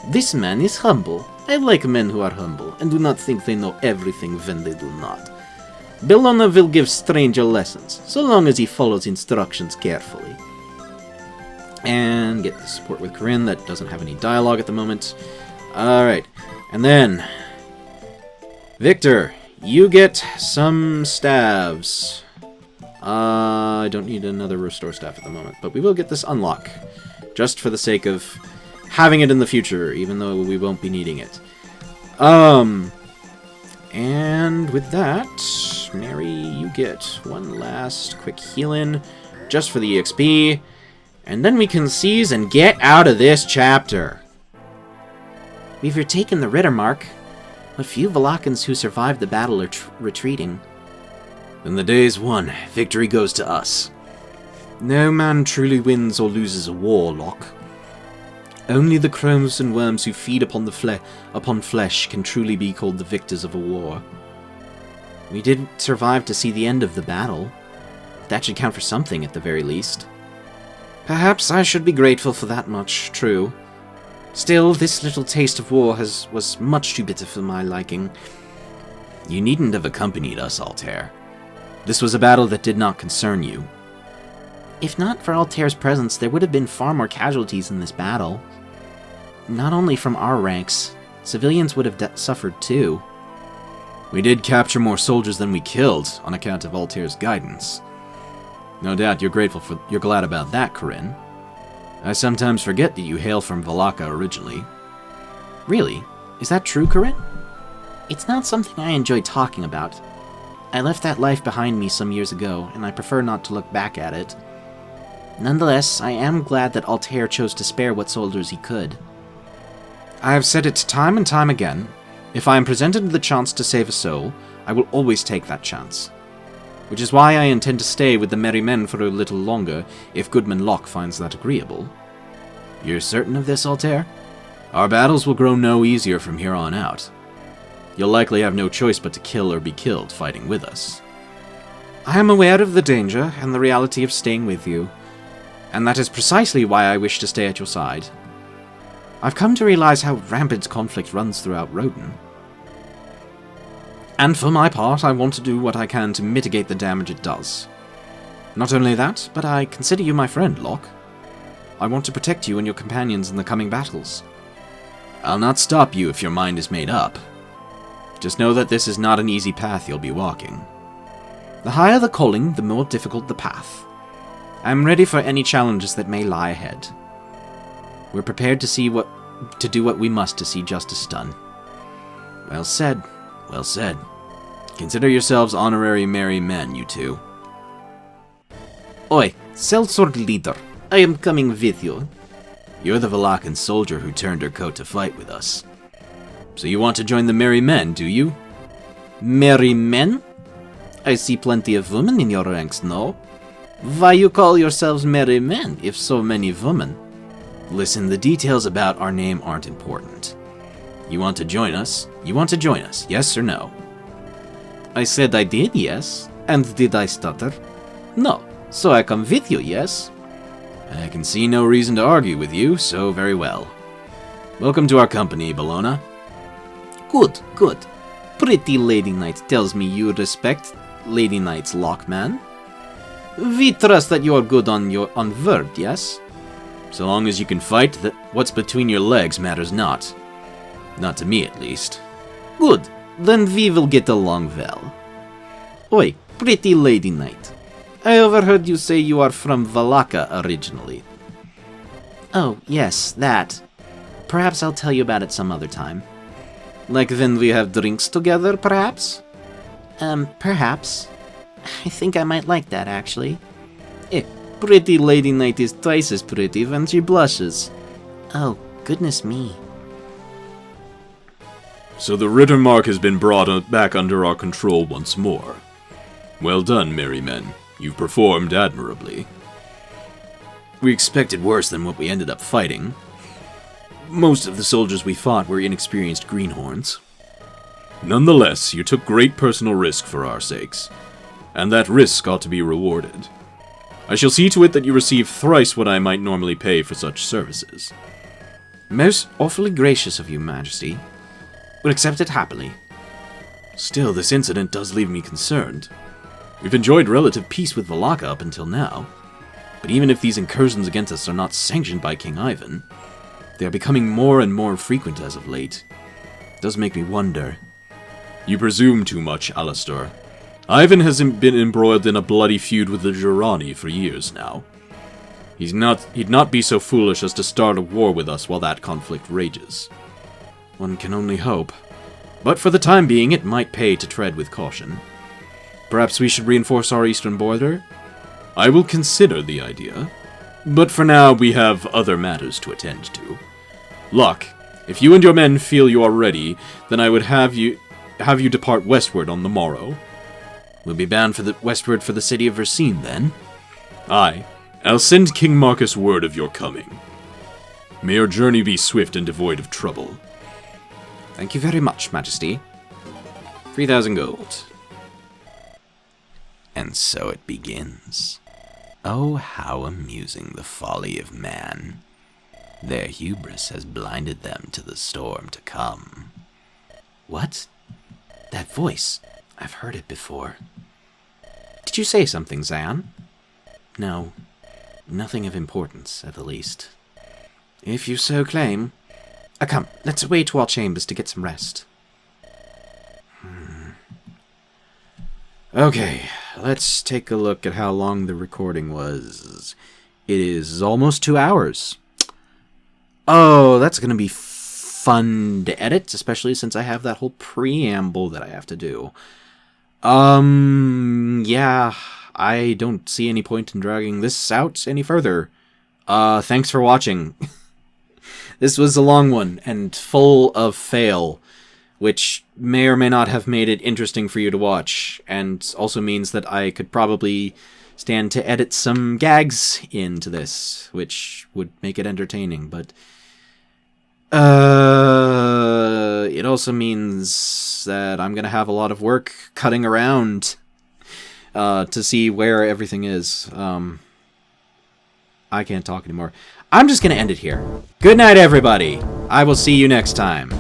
This man is humble. I like men who are humble, and do not think they know everything when they do not. Bellona will give stranger lessons, so long as he follows instructions carefully. And get the support with Corinne that doesn't have any dialogue at the moment. Alright, and then Victor, you get some staves. I don't need another restore staff at the moment, but we will get this unlock, just for the sake of having it in the future, even though we won't be needing it. And with that, Mary, you get one last quick heal-in, just for the EXP, and then we can seize and get out of this chapter. We've retaken the Rittermark. A few Vallacans who survived the battle are retreating. Then the day is won. Victory goes to us. No man truly wins or loses a war, Locke. Only the crows and worms who feed upon flesh can truly be called the victors of a war. We didn't survive to see the end of the battle. That should count for something at the very least. Perhaps I should be grateful for that much, true. Still, this little taste of war was much too bitter for my liking. You needn't have accompanied us, Altair. This was a battle that did not concern you. If not for Altair's presence, there would have been far more casualties in this battle. not only from our ranks. Civilians would have suffered too. We did capture more soldiers than we killed, on account of Altair's guidance. No doubt you're glad about that, Corinne. I sometimes forget that you hail from Vallaca originally. Really? Is that true, Corinne? It's not something I enjoy talking about. I left that life behind me some years ago, and I prefer not to look back at it. Nonetheless, I am glad that Altair chose to spare what soldiers he could. I have said it time and time again. If I am presented with the chance to save a soul, I will always take that chance. Which is why I intend to stay with the merry men for a little longer, if Goodman Locke finds that agreeable. You're certain of this, Altair? Our battles will grow no easier from here on out. You'll likely have no choice but to kill or be killed fighting with us. I am aware of the danger and the reality of staying with you, and that is precisely why I wish to stay at your side. I've come to realize how rampant conflict runs throughout Roden. And for my part, I want to do what I can to mitigate the damage it does. Not only that, but I consider you my friend, Locke. I want to protect you and your companions in the coming battles. I'll not stop you if your mind is made up. Just know that this is not an easy path you'll be walking. The higher the calling, the more difficult the path. I am ready for any challenges that may lie ahead. We're prepared to do what we must to see justice done. Well said, well said. Consider yourselves honorary merry men, you two. Oi, sellsword leader, I am coming with you. You're the Vallacan soldier who turned her coat to fight with us. So you want to join the merry men, do you? Merry men? I see plenty of women in your ranks, no? Why you call yourselves merry men, if so many women? Listen, the details about our name aren't important. You want to join us? You want to join us, yes or no? I said I did, yes. And did I stutter? No. So I come with you, yes? I can see no reason to argue with you, so very well. Welcome to our company, Bellona. Good, good. Pretty Lady Knight tells me you respect Lady Knight's Lockman. We trust that you are good on word, yes? So long as you can fight, what's between your legs matters not. Not to me, at least. Good. Then we will get along well. Oi, Pretty Lady Knight. I overheard you say you are from Vallaca originally. Oh, yes, that. Perhaps I'll tell you about it some other time. Like when we have drinks together, perhaps? Perhaps. I think I might like that, actually. Pretty Lady Knight is twice as pretty when she blushes. Oh, goodness me. So the Ritter mark has been brought back under our control once more. Well done, merry men. You've performed admirably. We expected worse than what we ended up fighting. Most of the soldiers we fought were inexperienced greenhorns. Nonetheless, you took great personal risk for our sakes, and that risk ought to be rewarded. I shall see to it that you receive thrice what I might normally pay for such services. Most awfully gracious of you, Majesty. Will accept it happily. Still, this incident does leave me concerned. We've enjoyed relative peace with Vallaca up until now, but even if these incursions against us are not sanctioned by King Ivan, they are becoming more and more frequent as of late. It does make me wonder. You presume too much, Alistair. Ivan has been embroiled in a bloody feud with the Jurani for years now. He'd not be so foolish as to start a war with us while that conflict rages. One can only hope. But for the time being, it might pay to tread with caution. Perhaps we should reinforce our eastern border? I will consider the idea. But for now, we have other matters to attend to. Locke, if you and your men feel you are ready, then I would have you depart westward on the morrow. We'll be bound westward for the city of Versine, then? Aye. I'll send King Marcus word of your coming. May your journey be swift and devoid of trouble. Thank you very much, Majesty. 3,000 gold. And so it begins. Oh, how amusing the folly of man. Their hubris has blinded them to the storm to come. What? That voice. I've heard it before. Did you say something, Zan? No. Nothing of importance, at the least. If you so claim. Come, let's away to our chambers to get some rest. Okay, let's take a look at how long the recording was. It is almost 2 hours. Oh, that's going to be fun to edit, especially since I have that whole preamble that I have to do. Yeah, I don't see any point in dragging this out any further. Thanks for watching. This was a long one, and full of fail, which may or may not have made it interesting for you to watch, and also means that I could probably stand to edit some gags into this, which would make it entertaining, but it also means that I'm gonna have a lot of work cutting around to see where everything is. I can't talk anymore. I'm just gonna end it here. Good night, everybody. I will see you next time.